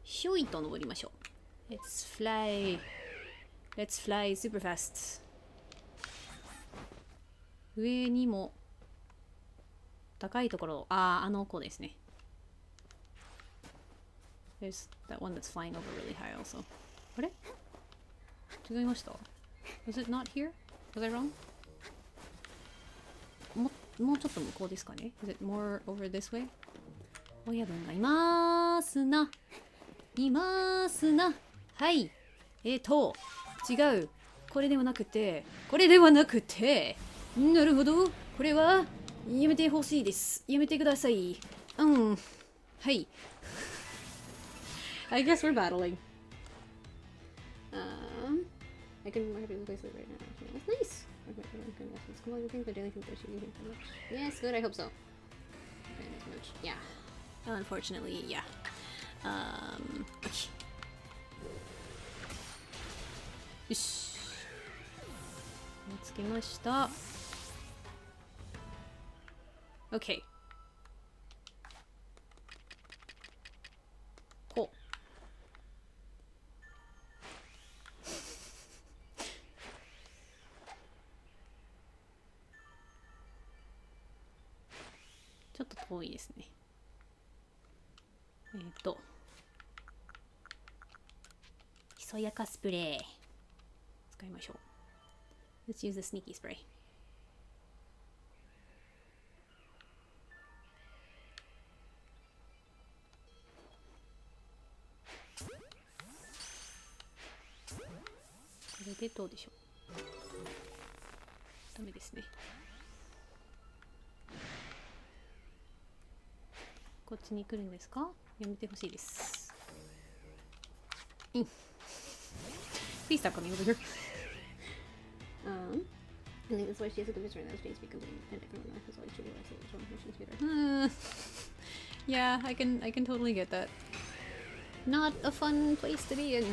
登りましょう。Let's fly super fast. 上にも高いところ、あの子ですね。There's that one that's flying over really high also. あれ？違いました？ Was it not here? Was I wrong? もうちょっと向こうですかね？ Is it more over this way? 親分がいますな。はい。違う。これではなくて。なるほど。これはやめてほしいです。やめてください。はい。I guess we're battling. I couldn't be more happy with the place right now. That's nice. Come on, you think the daily think that she using so much? Yes, good. I hope so. Yeah. Unfortunately, yeah. Okay. よし。見つけました。OK。こう。ちょっと遠いですね。ひそやかスプレー。使いましょう。Let's use the sneaky spray. これでどうでしょう。ダメですね。こっちに来るんですか？やめてほしいです。Please stop coming over here. I think that's why she has a good vision right now. She needs to be complete, and everyone else has always treated her as a little mission to her. Yeah, I can totally get that. Not a fun place to be in.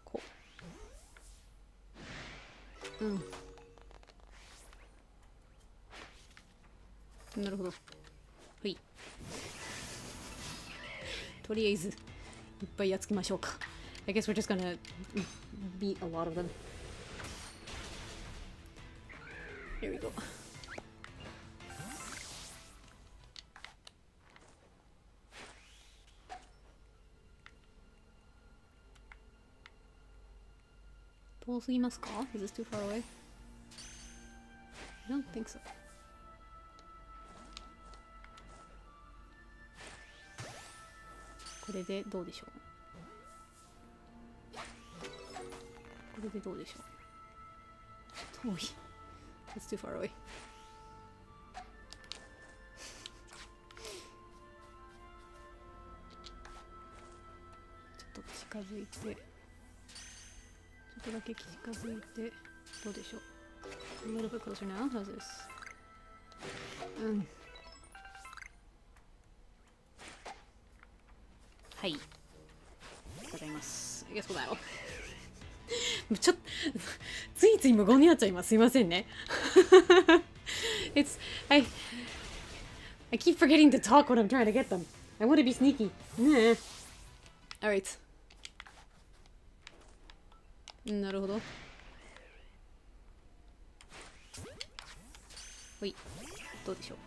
こう。なるほど。はい。とりあえず、いっぱいやっつけましょうか。I guess we're just gonna beat a lot of them. Here we go. 遠すぎますか？ Is this too far away? I don't think so. これでどうでしょう？これでどうでしょう？遠い。It's too far away. ちょっと近づいて、ちょっとだけ近づいて、どうでしょう？ A little bit closer now. How's this? うん。はい。ございます。I guess we'll battle. ちょっとついつい無言になっちゃいます。すいませんね。It's I keep forgetting to talk when I'm trying to get them. I want to be sneaky. Nah. Alright. なるほど。ほい。どうでしょう。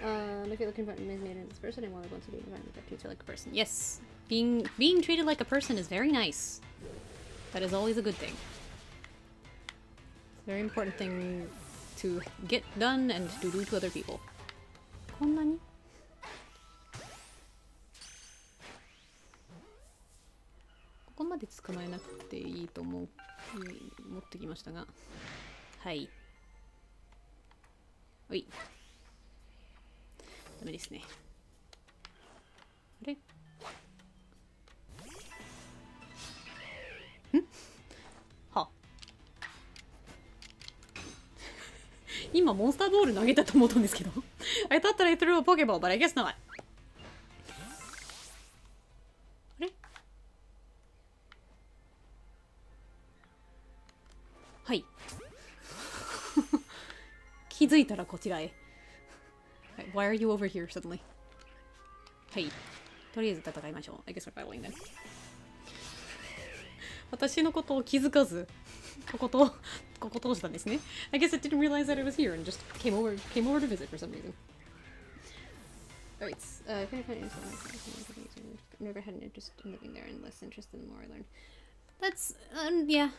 If you're looking for an made this person, I want to be environment that treats you like a person. Yes, being treated like a person is very nice. That is always a good thing. It's a very important thing to get done and to do to other people. こんなに？ここまで捕まえなくていいと持ってきましたが、はい。おい。ダメですね。あれ？ん？は。今モンスターボール投げたと思ったんですけど。I thought that I threw a Pokeball, but I guess not. あれ？はい。気づいたらこちらへ。Why are you over here suddenly? はい。とりあえず戦いましょう。I guess we're battling then. 私のことを気づかず、ここ通したんですね。I guess I didn't realize that it was here and just came over to visit for some reason. Alright, if I find never had an interest in living there and less interested in the more I learned. That's, yeah.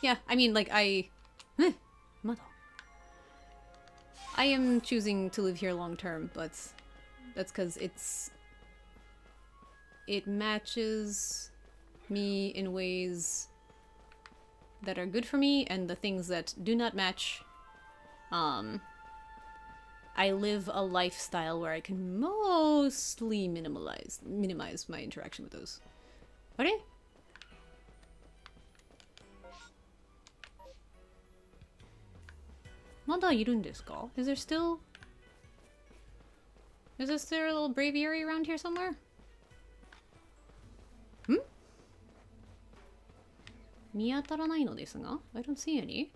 Yeah, I mean, like, I am choosing to live here long term, but that's because it matches me in ways that are good for me, and the things that do not match, I live a lifestyle where I can mostly minimize my interaction with those. あれ？まだいるんですか？ Is there still a little braviary around here somewhere? ん？見当たらないのですが I don't see any.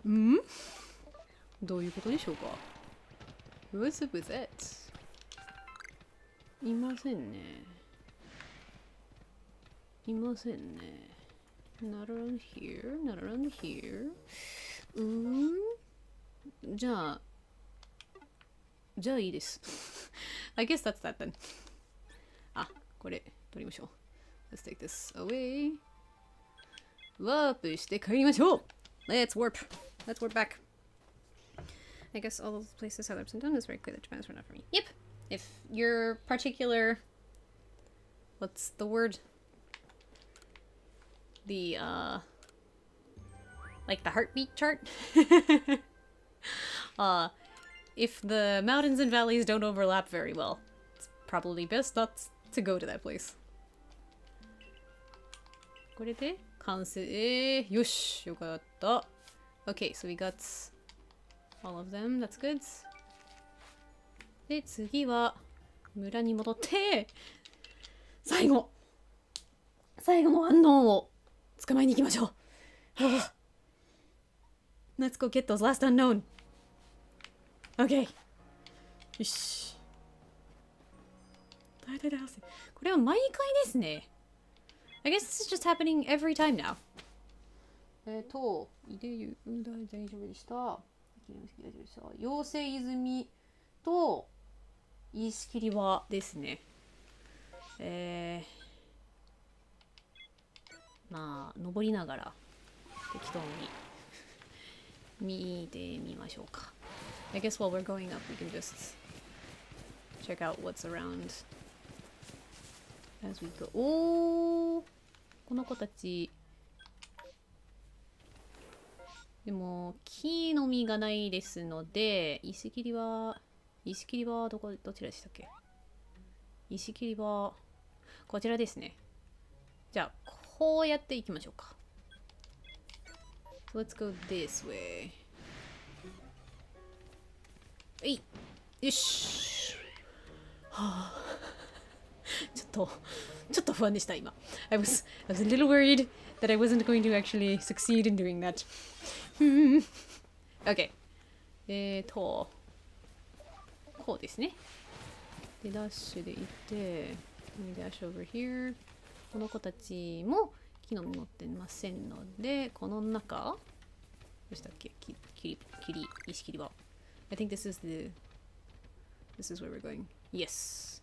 ん？どういうことでしょうか？ What's up with that? いませんね。いませんね。Not around here, not around here. じゃあいいです。I guess that's that then. あ、これ取りましょう。Let's take this away. ワープして帰りましょう。Let's warp back. I guess all those places have ups and downs. It's very clear that Japan is not for me. Yep. If your particular, what's the word? The like the heartbeat chart. If the mountains and valleys don't overlap very well, it's probably best not to go to that place. これで完成。よし、よかった。Okay, so we got all of them. That's good. で、次は村に戻って最後のアンノーンを捕まえに行きましょう。はあ、Let's go get those last unknown. Okay. よし。大体発生。これは毎回ですね。I guess this is just happening every time now. 大丈夫でした。妖精泉と石切り場ですね。まあ、登りながら適当に見てみましょうか。I guess while we're going up, we can just check out what's around as we go. おー、この子たち。でも、木の実がないですので、石切りはどちらでしたっけ？石切りは、こちらですね。じゃあ、こうやっていきましょうか。So let's go this way. えい！よし！はあ、ちょっと不安でした、今。I was a little worried that I wasn't going to actually succeed in doing that. OK。こうですね。で、ダッシュで行って、ダッシュ over here。この子たちも木の実持ってませんので、この中、どうしたっけ？石切り場。I think this is where we're going. Yes.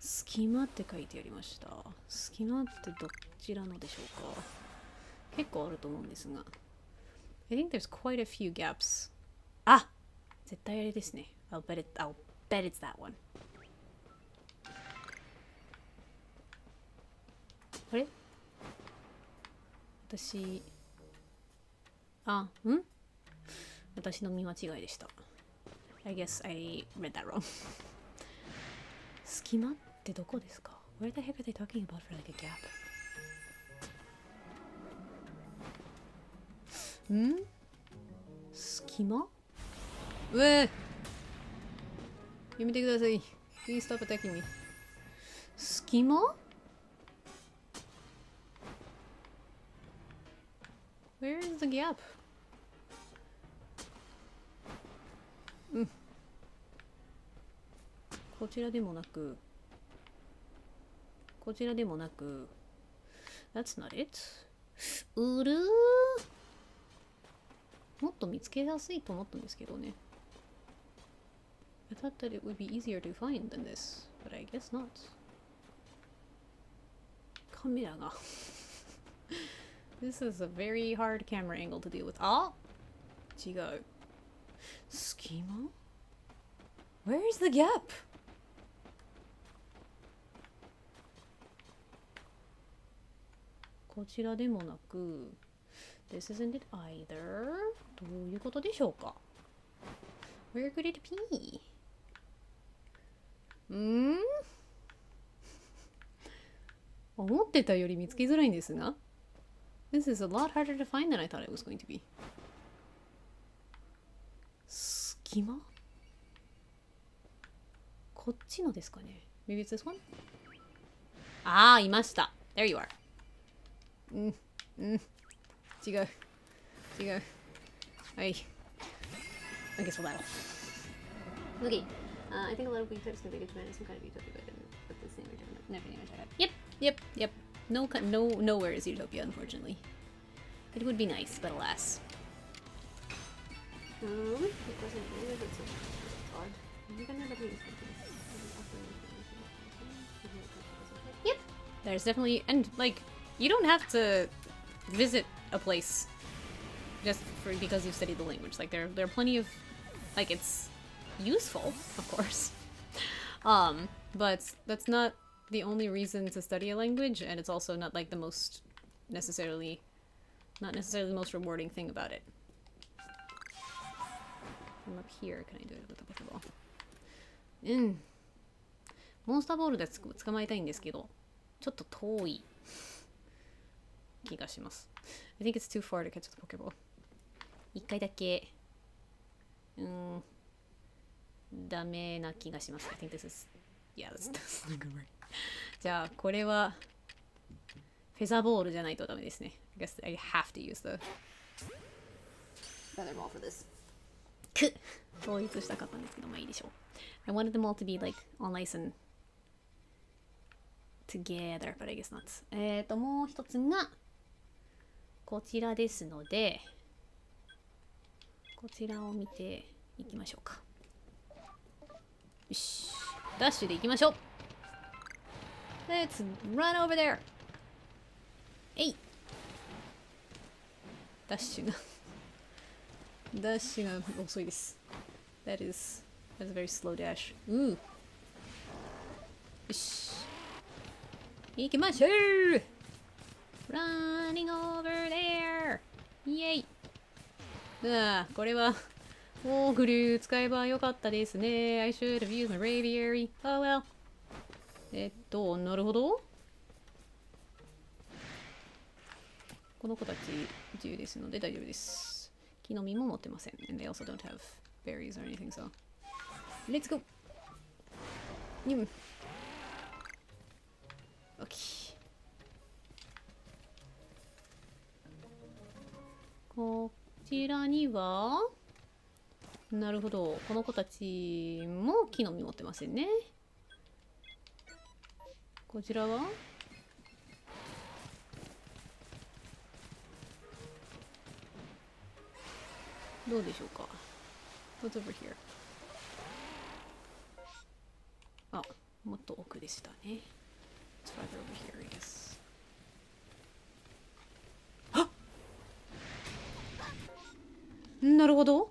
隙間って書いてありました。隙間ってどちらのでしょうか？結構あると思うんですが。I think there's quite a few gaps. あ！絶対あれですね。I'll bet it's that one. あれ？私の見間違いでした。I guess I read that wrong. 隙間ってどこですか？ Where the heck are they talking about for like a gap? 隙間？うえ！やめてください。Please stop attacking me. 隙間？ Where is the gap? こちらでもなく、That's not it. うるー。もっと見つけやすいと思ったんですけどね。I thought that it would be easier to find than this, but I guess not. カメラがThis is a very hard camera angle to deal with. あ！違う。隙間？ Where is the gap? こちらでもなく、This isn't it either. どういうことでしょうか？ Where could it be? 思ってたより見つけづらいんですが。This is a lot harder to find than I thought it was going to be. 隙間？こっちのですかね？ Maybe it's this one? ああ、いました。There you are. 違う。はい。I guess we'll battle. Okay. I think a lot of weak types can make it to manage some kind of utopia, but the same or different. Never even tried that. Yep. Nowhere is utopia, unfortunately. It would be nice, but alas. Yep. There's definitely, and like, you don't have to visit a place just because you've studied the language. Like there are plenty of, like, it's useful, of course. But that's not the only reason to study a language, and it's also not like the most not necessarily the most rewarding thing about it. From up here, can I do it with the Pokeball? モンスターボールで捕まえたいんですけど、ちょっと遠い気がします。I think it's too far to catch the Pokeball. 一回だけ、ダメな気がします。I think this is, yeah, that's not good word. じゃあ、これはフェザーボールじゃないとダメですね。I guess I have to use the Better all for this. く統一したかったんですけど、まあいいでしょう。I wanted them all to be like all nice and together, but I guess not. もう一つがこちらですので、こちらを見ていきましょうか。よし、ダッシュでいきましょう。Let's run over there! えい、ダッシュが遅いです。That's a very slow dash. よし、行きましょう。 Running over there! イエイ。これはオーグル使えばよかったですね。I should have used my Raviary. Oh well. なるほど。この子たち自由ですので大丈夫です。木の実も持ってません。And they also don't have berries or anything, so let's go! OK。こちらには、なるほど、この子たちも木の実持ってませんね。こちらはどうでしょうか。 What's over here? あ、もっと奥でしたね。It's farther over here, I guess. あっ、なるほど。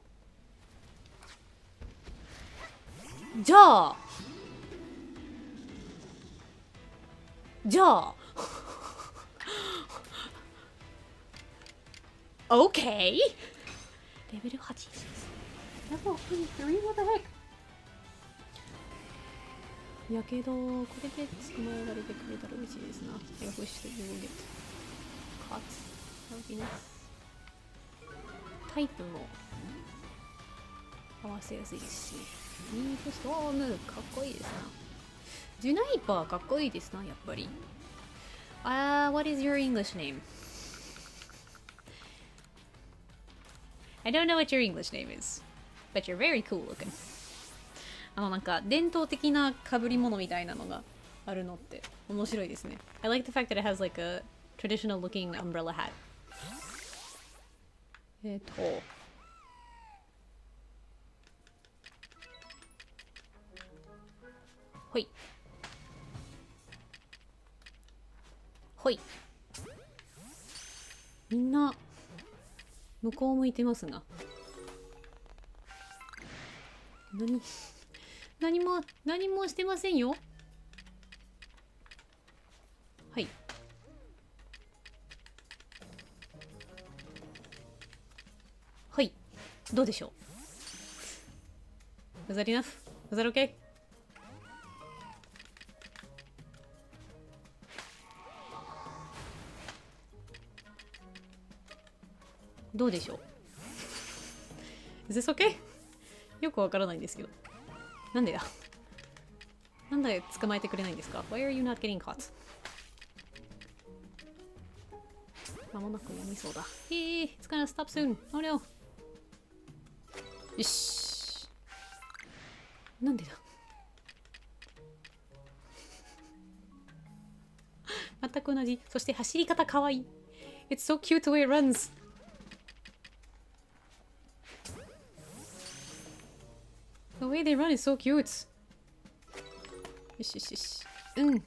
じゃあOK! レベル8です。レベル3? What the heck? やけど、これで捕まえられてくれたら嬉しいですな。I wish that you will get caught. That would be nice. タイプも合わせやすいですし、リーフストームかっこいいですな。ジュナイパーかっこいいですな、やっぱり。What is your English name? I don't know what your English name is, but you're very cool looking. なんか伝統的な被り物みたいなのがあるのって面白いですね。I like the fact that it has like a traditional looking umbrella hat. ほいほい。みんな向こう向いてますが、何もしてませんよ。はい。はい。どうでしょう。Was that enough? Was that okay? どうでしょう。Is this okay? よくわからないんですけど。なんで捕まえてくれないんですか？ Why are you not getting caught? まもなくやみそうだ。It's gonna stop soon. Oh no. よし。なんでだ。全く同じ。そして走り方かわいい。It's so cute the way it runs. The way they run is so cute. よしよしよし。うん。め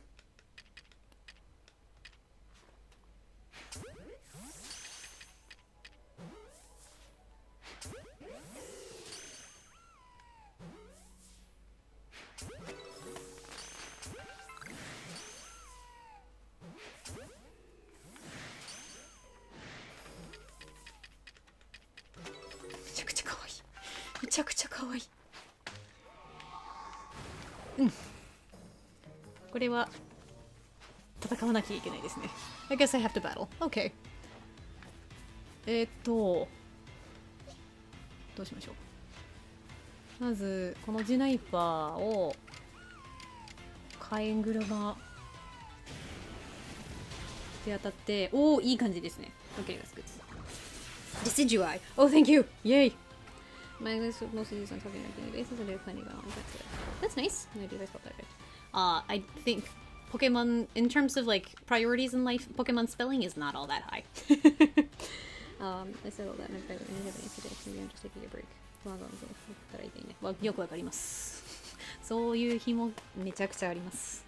ちゃくちゃかわいい。めちゃくちゃかわいい。うん。これは戦わなきゃいけないですね。I guess I have to battle. Okay. どうしましょう。まずこのジュナイパーを火炎車で当たって、おお、いい感じですね。Okay, that's good. Decidui. Oh, thank you. Yay. My English mostly used on talking on a daily basis, and there are plenty of That's nice. No idea if I spelled that right. I think Pokemon, in terms of like priorities in life, Pokemon spelling is not all that high. I said all that, and I don't have any today. Maybe I'm just taking a break. よくわかります。そういう日もめちゃくちゃあります。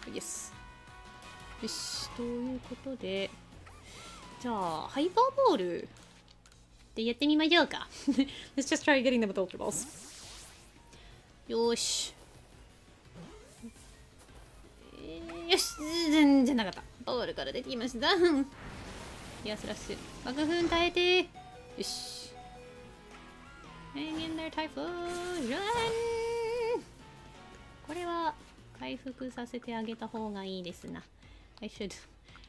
Yes. よし、ということで、じゃあ、ハイパーボールでやってみましょうか。Let's just try getting them with Ultra Balls. よし。よし、全然なかった。ボールから出てきました。いや、スラッシュ。爆風耐えて。よし。Hang in there, Typhoon! Run! これは回復させてあげた方がいいですな。I should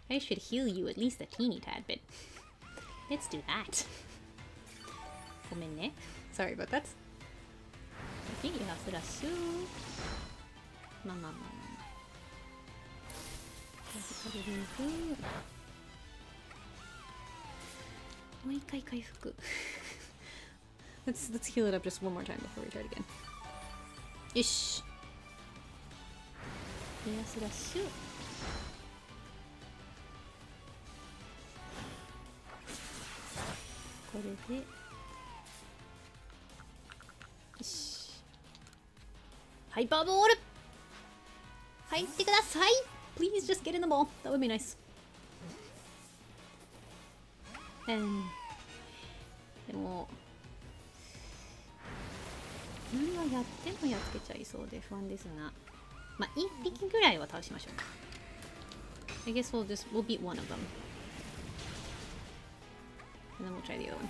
heal you at least a teeny tad bit. Let's do that. ごめんね。Sorry about that. いや、スラッシュ。まあまあまあまあ。もう一回回復。Let's heal it up just one more time before we try it again. よし。エアスラッシュ。これで。よし。ハイパーボール入ってください Please just get in the ball. That would be nice. でも何はやってもやっつけちゃいそうで不安ですが、まあ1匹ぐらいは倒しましょうか。I guess we'll beat one of them. And then we'll try the other one.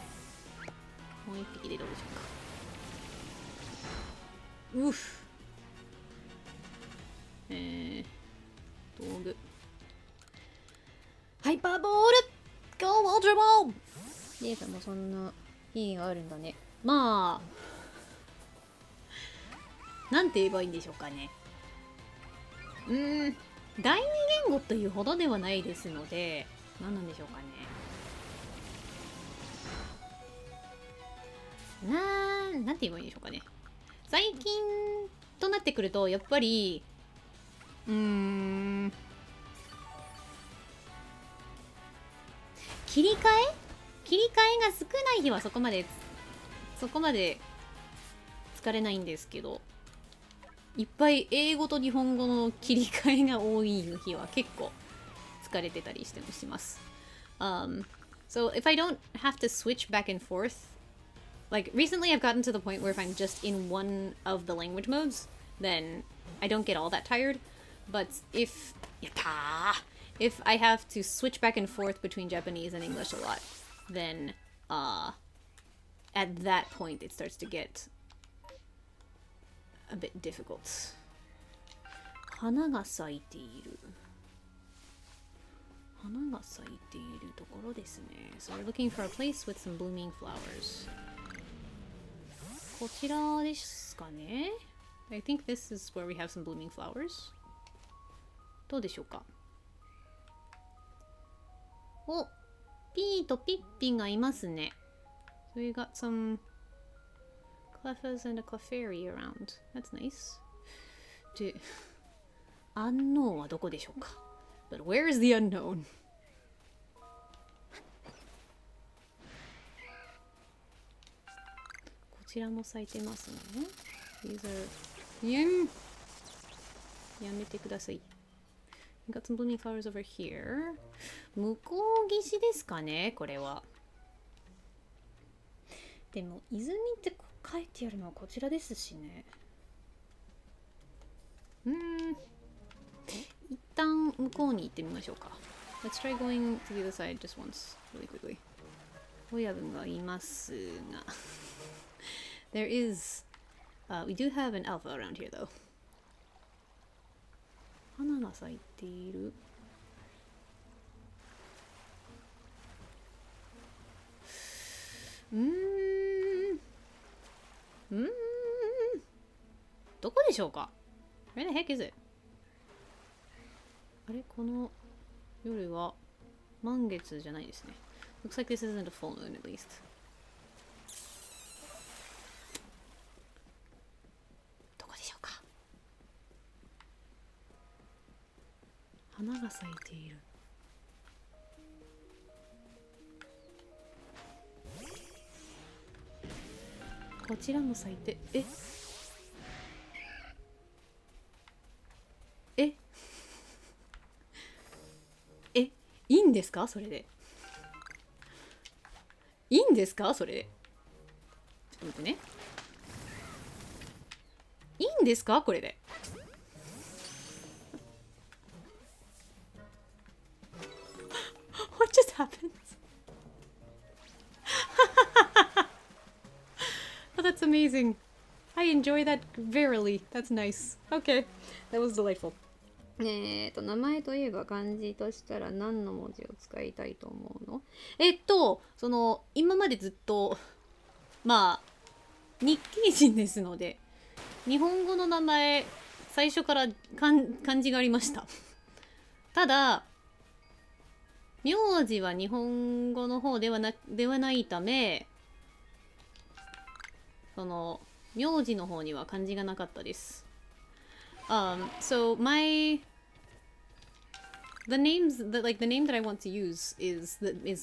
もう1匹でどうでしょうか。うふ。道具。ハイパーボール Go Ultra Ball! リエさんもそんな意義があるんだね。まあ、なんて言えばいいんでしょうかね。第二言語というほどではないですので、何なんでしょうかね。なんて言えばいいんでしょうかね。最近となってくると、やっぱり、切り替えが少ない日はそこまで疲れないんですけど、いっぱい英語と日本語の切り替えが多い日は結構疲れてたりしてます。So if I don't have to switch back and forth, like recently I've gotten to the point where if I'm just in one of the language modes, then I don't get all that tired. But if I have to switch back and forth between Japanese and English a lot, then at that point it starts to get a bit difficult. 花が咲いているところですね。So we're looking for a place with some blooming flowers. こちらですかね。I think this is where we have some blooming flowers. どうでしょうか。お、ピーとピッピがいますね。So we got some Cleffas and a Clefairy around. That's nice. で、アンノーンはどこでしょうか。But where is the unknown? こちらも咲いてますね。These are... やめてください。We got some blooming flowers over here. 向こう岸ですかね、これは。でも、泉って書いてあるのはこちらですしね。一旦向こうに行ってみましょうか。Let's try going to the other side just once, really quickly. 親分がいますが。There is... we do have an alpha around here, though. 花が咲いている。どこでしょうか？ Where the heck is it? あれ、この夜は満月じゃないですね。Looks like this isn't a full moon at least. どこでしょうか。花が咲いている。こちらも咲いて、いいんですかそれで。いいんですかそれで。ちょっと待ってね。いいんですかこれで。What just happened? Oh, that's amazing. I enjoy that verily. That's nice. Okay. That was delightful. 名前といえば漢字としたら何の文字を使いたいと思うの？今までずっと、まあ、日系人ですので、日本語の名前、最初から漢字がありました。ただ、名字は日本語の方ではないため、名字の方には漢字がなかったです。So the name that I want to use is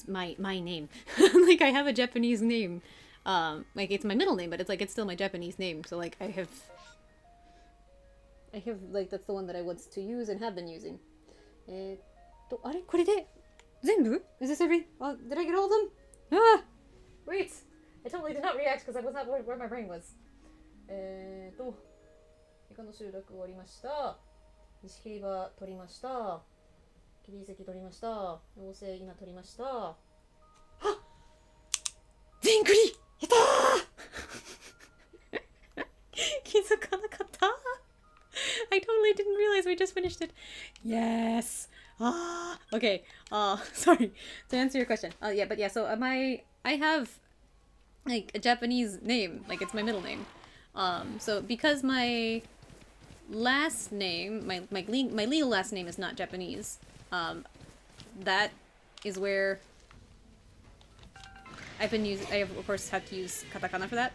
my name. Like I have a Japanese name. Like it's my middle name, but it's still my Japanese name. So like I have like that's the one that I want to use and have been using. あれこれで全部 Is this every? Did I get all of them? Ah! Wait! I totally did not react because I was not where my brain was. イカの集落終わりました。西切り場取りました。切り遺跡取りました。妖精今取りました。あっ全クリやったー気づかなかった I totally didn't realize we just finished it. Yes. Okay. Sorry. To answer your question. Yeah, but yeah, so I have like a Japanese name. Like it's my middle name. So because my last name, my legal last name is not Japanese. That is where I've been using. I have, of course, had to use katakana for that.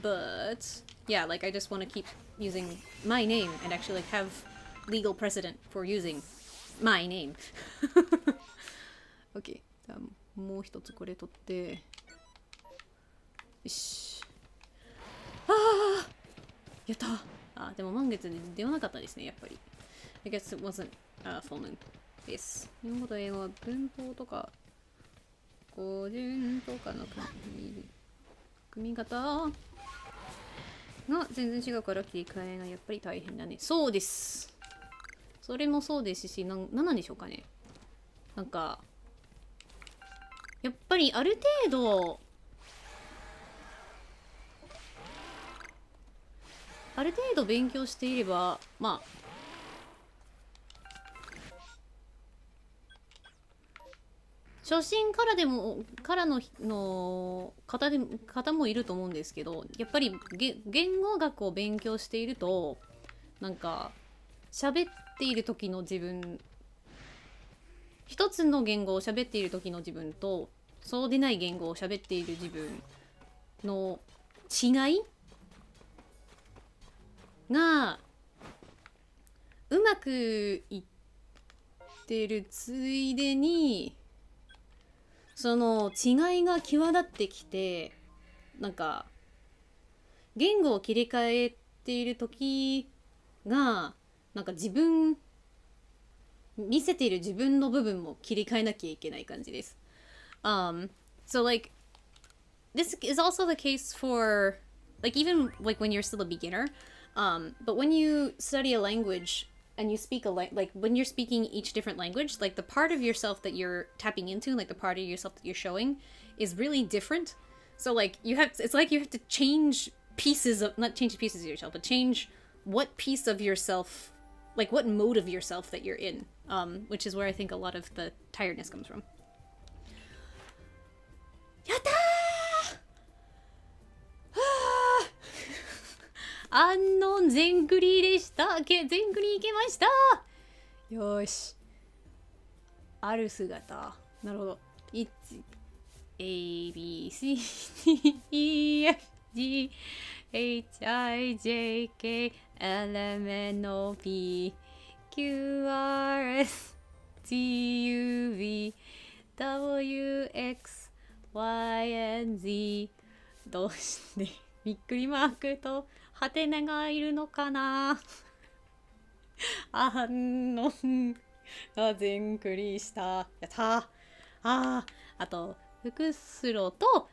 But yeah, like I just want to keep using my name and actually like have legal precedent for using my name. Okay. もう一つこれ取って。よし。やったでも満月で出なかったですね、やっぱり。I guess it wasn't full moon です。日本語と英語は文法とか語順とかの組み方が全然違うから切り替えがやっぱり大変だね。そうです。それもそうですし、何なんでしょうかね。なんか、やっぱりある程度勉強していれば、まあ、初心からの方もいると思うんですけど、やっぱり言語学を勉強していると、なんか、喋っている時の自分、一つの言語を喋っている時の自分と、そうでない言語を喋っている自分の違いがうまくいってるついでにその違いが際立ってきて、なんか言語を切り替えている時がなんか見せている自分の部分も切り替えなきゃいけない感じです。So like this is also the case for like even like when you're still a beginner. But when you study a language and you speak like when you're speaking each different language, like the part of yourself that you're tapping into, like the part of yourself that you're showing, is really different. So like it's like you have to change not change pieces of yourself, but change what piece of yourself, like what mode of yourself that you're in, which is where I think a lot of the tiredness comes from. やったーアンノン全クリでした。全クリいけました。よし。ある姿。なるほど。1、A, B, C, D, E, F, G, H, I, J, K, L, M, N, O, P, Q, R, S, T, U, V, W, X, Y, and Z。 どうしてびっくりマークとハテナがいるのかな。あのが全クリした。やったー。あと福スロと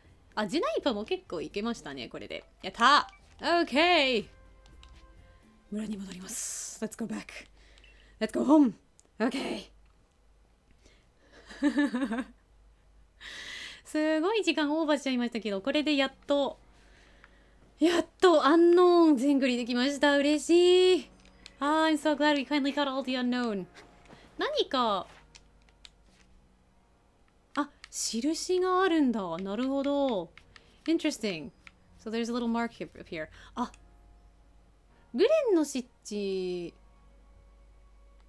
ジュナイパも結構いけましたね、これで。やったー。 OK、 村に戻ります。 Let's go back, let's go home. OK すごい時間オーバーしちゃいましたけど、これでやっとアンノーン全クリできました。嬉しい。I'm so glad we finally got all the unknown. 何か印があるんだ。なるほど。Interesting. So there's a little mark up here. グレンの湿地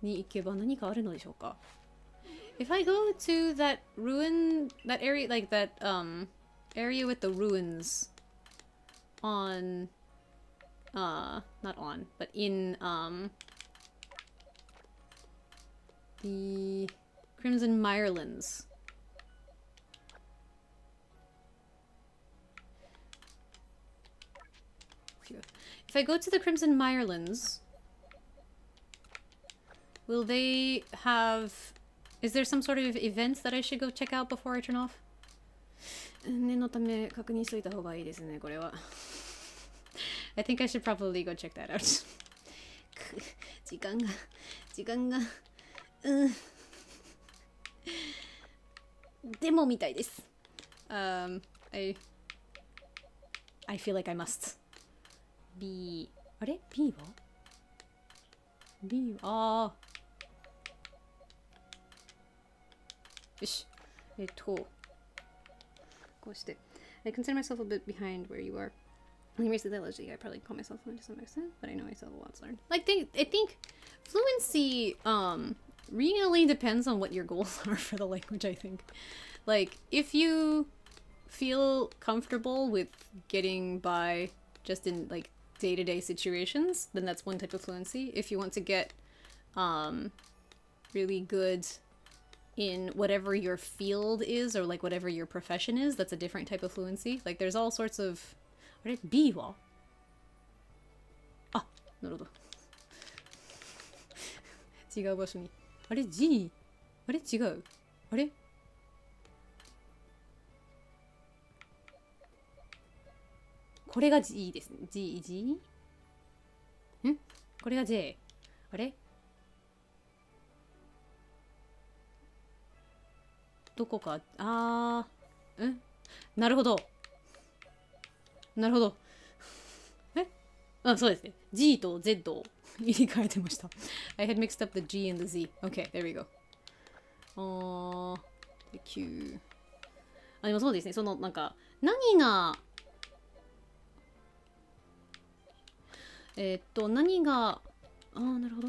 に行けば何かあるのでしょうか。If I go to that area, like that area with the ruins on not on, but in the Crimson Mirelands. If I go to the Crimson Mirelands, will they have... Is there some sort of events that I should go check out before I turn off? 念のため確認しといた方がいいですね、これは。I think I should probably go check that out. 時間が、デモみたいです。I feel like I must. B、あれ ?B は ?B は、よし。こうして。I consider myself a bit behind where you are. When you raise the dialogy, I probably call myself fluent to some extent, but I know I still have a lot to learn. Like, I think fluency really depends on what your goals are for the language, I think. Like, if you feel comfortable with getting by just in, like, day-to-day situations, then that's one type of fluency. If you want to get really good in whatever your field is, or like whatever your profession is, that's a different type of fluency. Like there's all sorts of... あれ B はなるほど。違う場所に。あれ G? あれ違う。あれこれが G ですね。G? んこれが J。あれどこか、なるほど。なるほど。そうですね。G と Z を入れ替えてました。I had mixed up the G and the Z. Okay, there we go. Q。でもそうですね。その、なんか、何が、なるほど。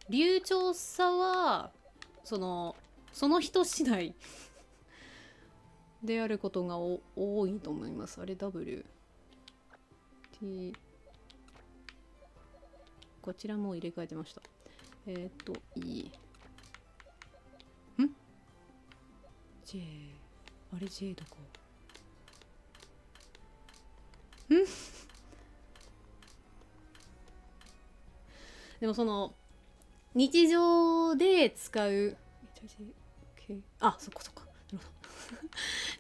流暢さはその人次第であることが多いと思います。あれ W T こちらも入れ替えてました。E J あれ J どこでもその日常で使うそっかなるほど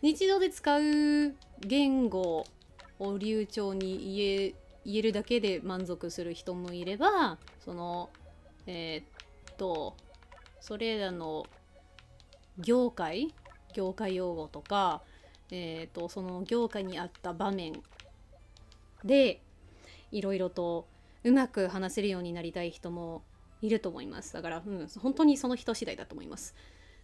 日常で使う言語を流暢に言えるだけで満足する人もいれば、そのそれらの業界用語とかその業界に合った場面でいろいろとうまく話せるようになりたい人もいると思います。だから、本当にその人次第だと思います。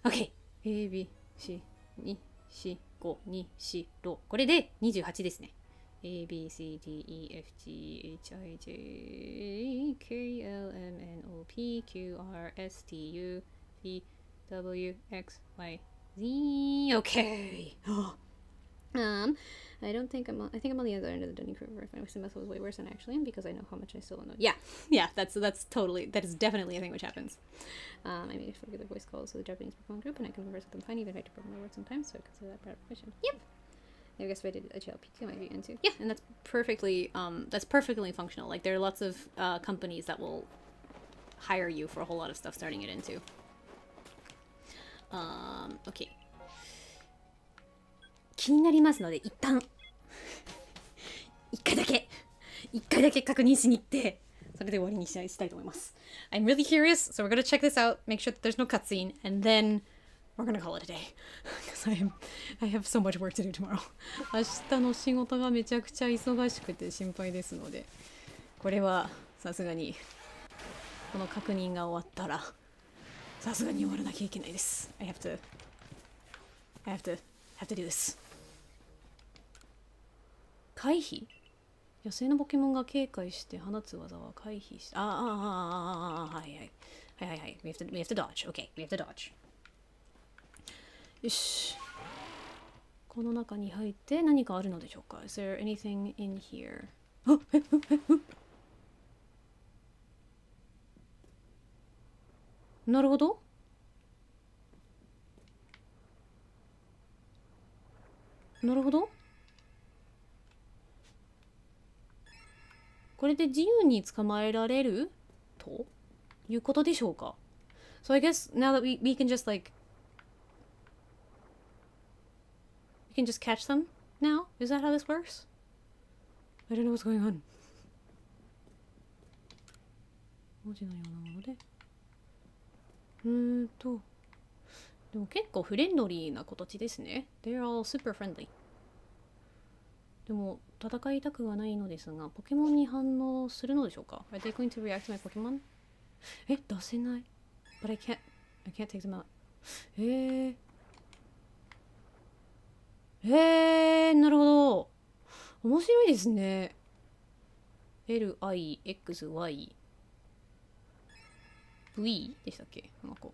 OK! A, B, C, 2、4、5、2、4、6。これで28ですね。A, B, C, D, E, F, G, H, I, J, K, L, M, N, O, P, Q, R, S, T, U, P, W, X, Y, Z. Okay. I don't think I think I'm on the other end of the Dunning curve. I find my was way worse than I actually am because I know how much I still don't know. Yeah, that is definitely a thing which happens. I made a regular voice calls with the Japanese Pokemon group, and I can converse with them fine, even if I have to program my words sometimes, so I consider that part of profession. Yep. I guess if I did a GLP2, might be into. Yeah, and that's perfectly functional. Like, there are lots of companies that will hire you for a whole lot of stuff starting it into. Okay. 気になりますので、一回だけ確認しに行って、それで終わりにしたいと思います。I'm really curious, so we're gonna check this out, make sure that there's no cutscene, and then we're gonna call it a day. Because I have so much work to do tomorrow. 明日の仕事がめちゃくちゃ忙しくて心配ですので、これはさすがに、この確認が終わったら、さすがに終わらなきゃいけないです。I have to do this. 回避？野生のポケモンが警戒して放つ技は回避して、はい。We have to dodge. Okay, we have to dodge. よし。この中に入って何かあるのでしょうか？ Is there anything in here? なるほど。これで自由に捕まえられるということでしょうか？ So I guess now that we can just we can just catch them now? Is that how this works? I don't know what's going on. 文字のようなもので。でも結構フレンドリーな子たちですね。They're all super friendly. でも戦いたくはないのですが、ポケモンに反応するのでしょうか？ Are they going to react to my Pokemon? 出せない。But I can't take them out. なるほど。面白いですね。L, I, X, Y, V でしたっけ？この子。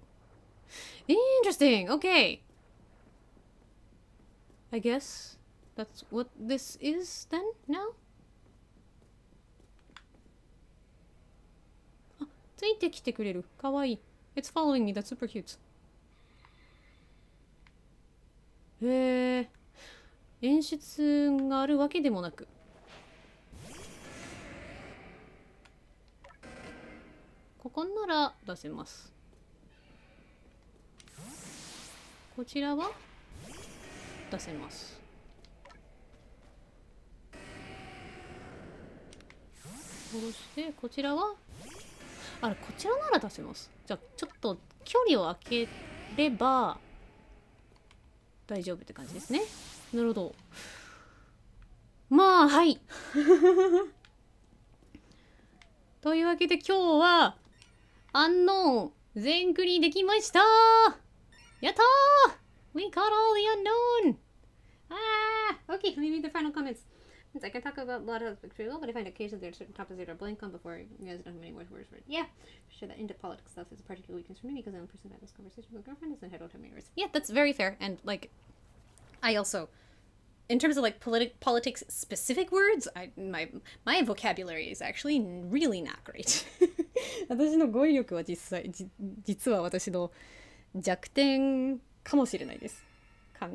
Interesting! Okay! I guess that's what this is then now? あ、ついてきてくれる。かわいい。It's following me. That's super cute. 演出があるわけでもなく。ここなら出せます。こちらは出せます。下ろしてこちらはこちらなら出せます。じゃあちょっと距離を空ければ大丈夫って感じですね。なるほど。まあはい。というわけで今日はアンノーン全クリできました。やったー We got all the unknown! Okay, let me read the final comments. I can talk about a lot of material, but I find occasionally there are certain topics that are blank on before you guys don't have any words for it. Yeah, sure that into politics stuff is a particular weakness for me because I'm a person that has conversations with a girlfriend and I don't have many words. Yeah, that's very fair. And I also, in terms of politics specific words, my vocabulary is actually really not great. 私の語彙力は実は私の弱点かもしれないです。漢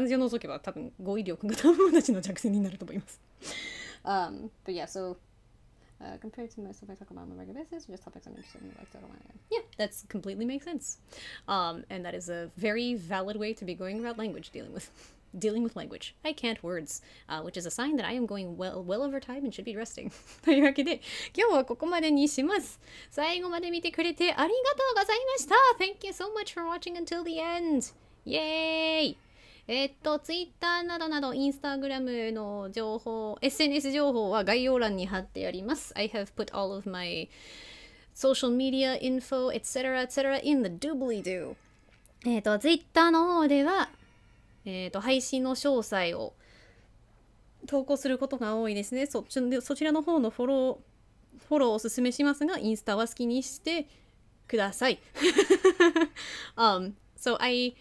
字を除けば多分語彙力が多分私の弱点になると思います。But yeah, so compared to most of I talk about on a regular basis, just topics I'm interested in, like, so I don't want to. Yeah, that completely makes sense. And that is a very valid way to be going about language dealing with language. I can't words, which is a sign that I am going well over time and should be resting. というわけで今日はここまでにします。最後まで見てくれてありがとうございました。Thank you so much for watching until the end. イエーイ。Twitter などなどインスタグラムの情報、SNS 情報は概要欄に貼ってあります。I have put all of my social media info, etc. in the doobly-doo. Twitter の方では配信の詳細を投稿することが多いですね。そちらの方のフォローをおすすめしますが、インスタは好きにしてください。So I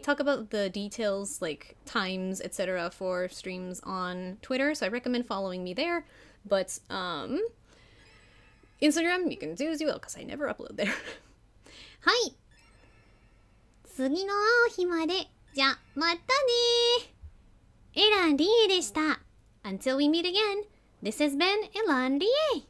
talk about the details like times, etc. for streams on Twitter, so I recommend following me there. But Instagram, you can do as you will, because I never upload there. はい。次の会う日まで。じゃ、またねエラン・リエでした。Until we meet again, this has been Elan Rie.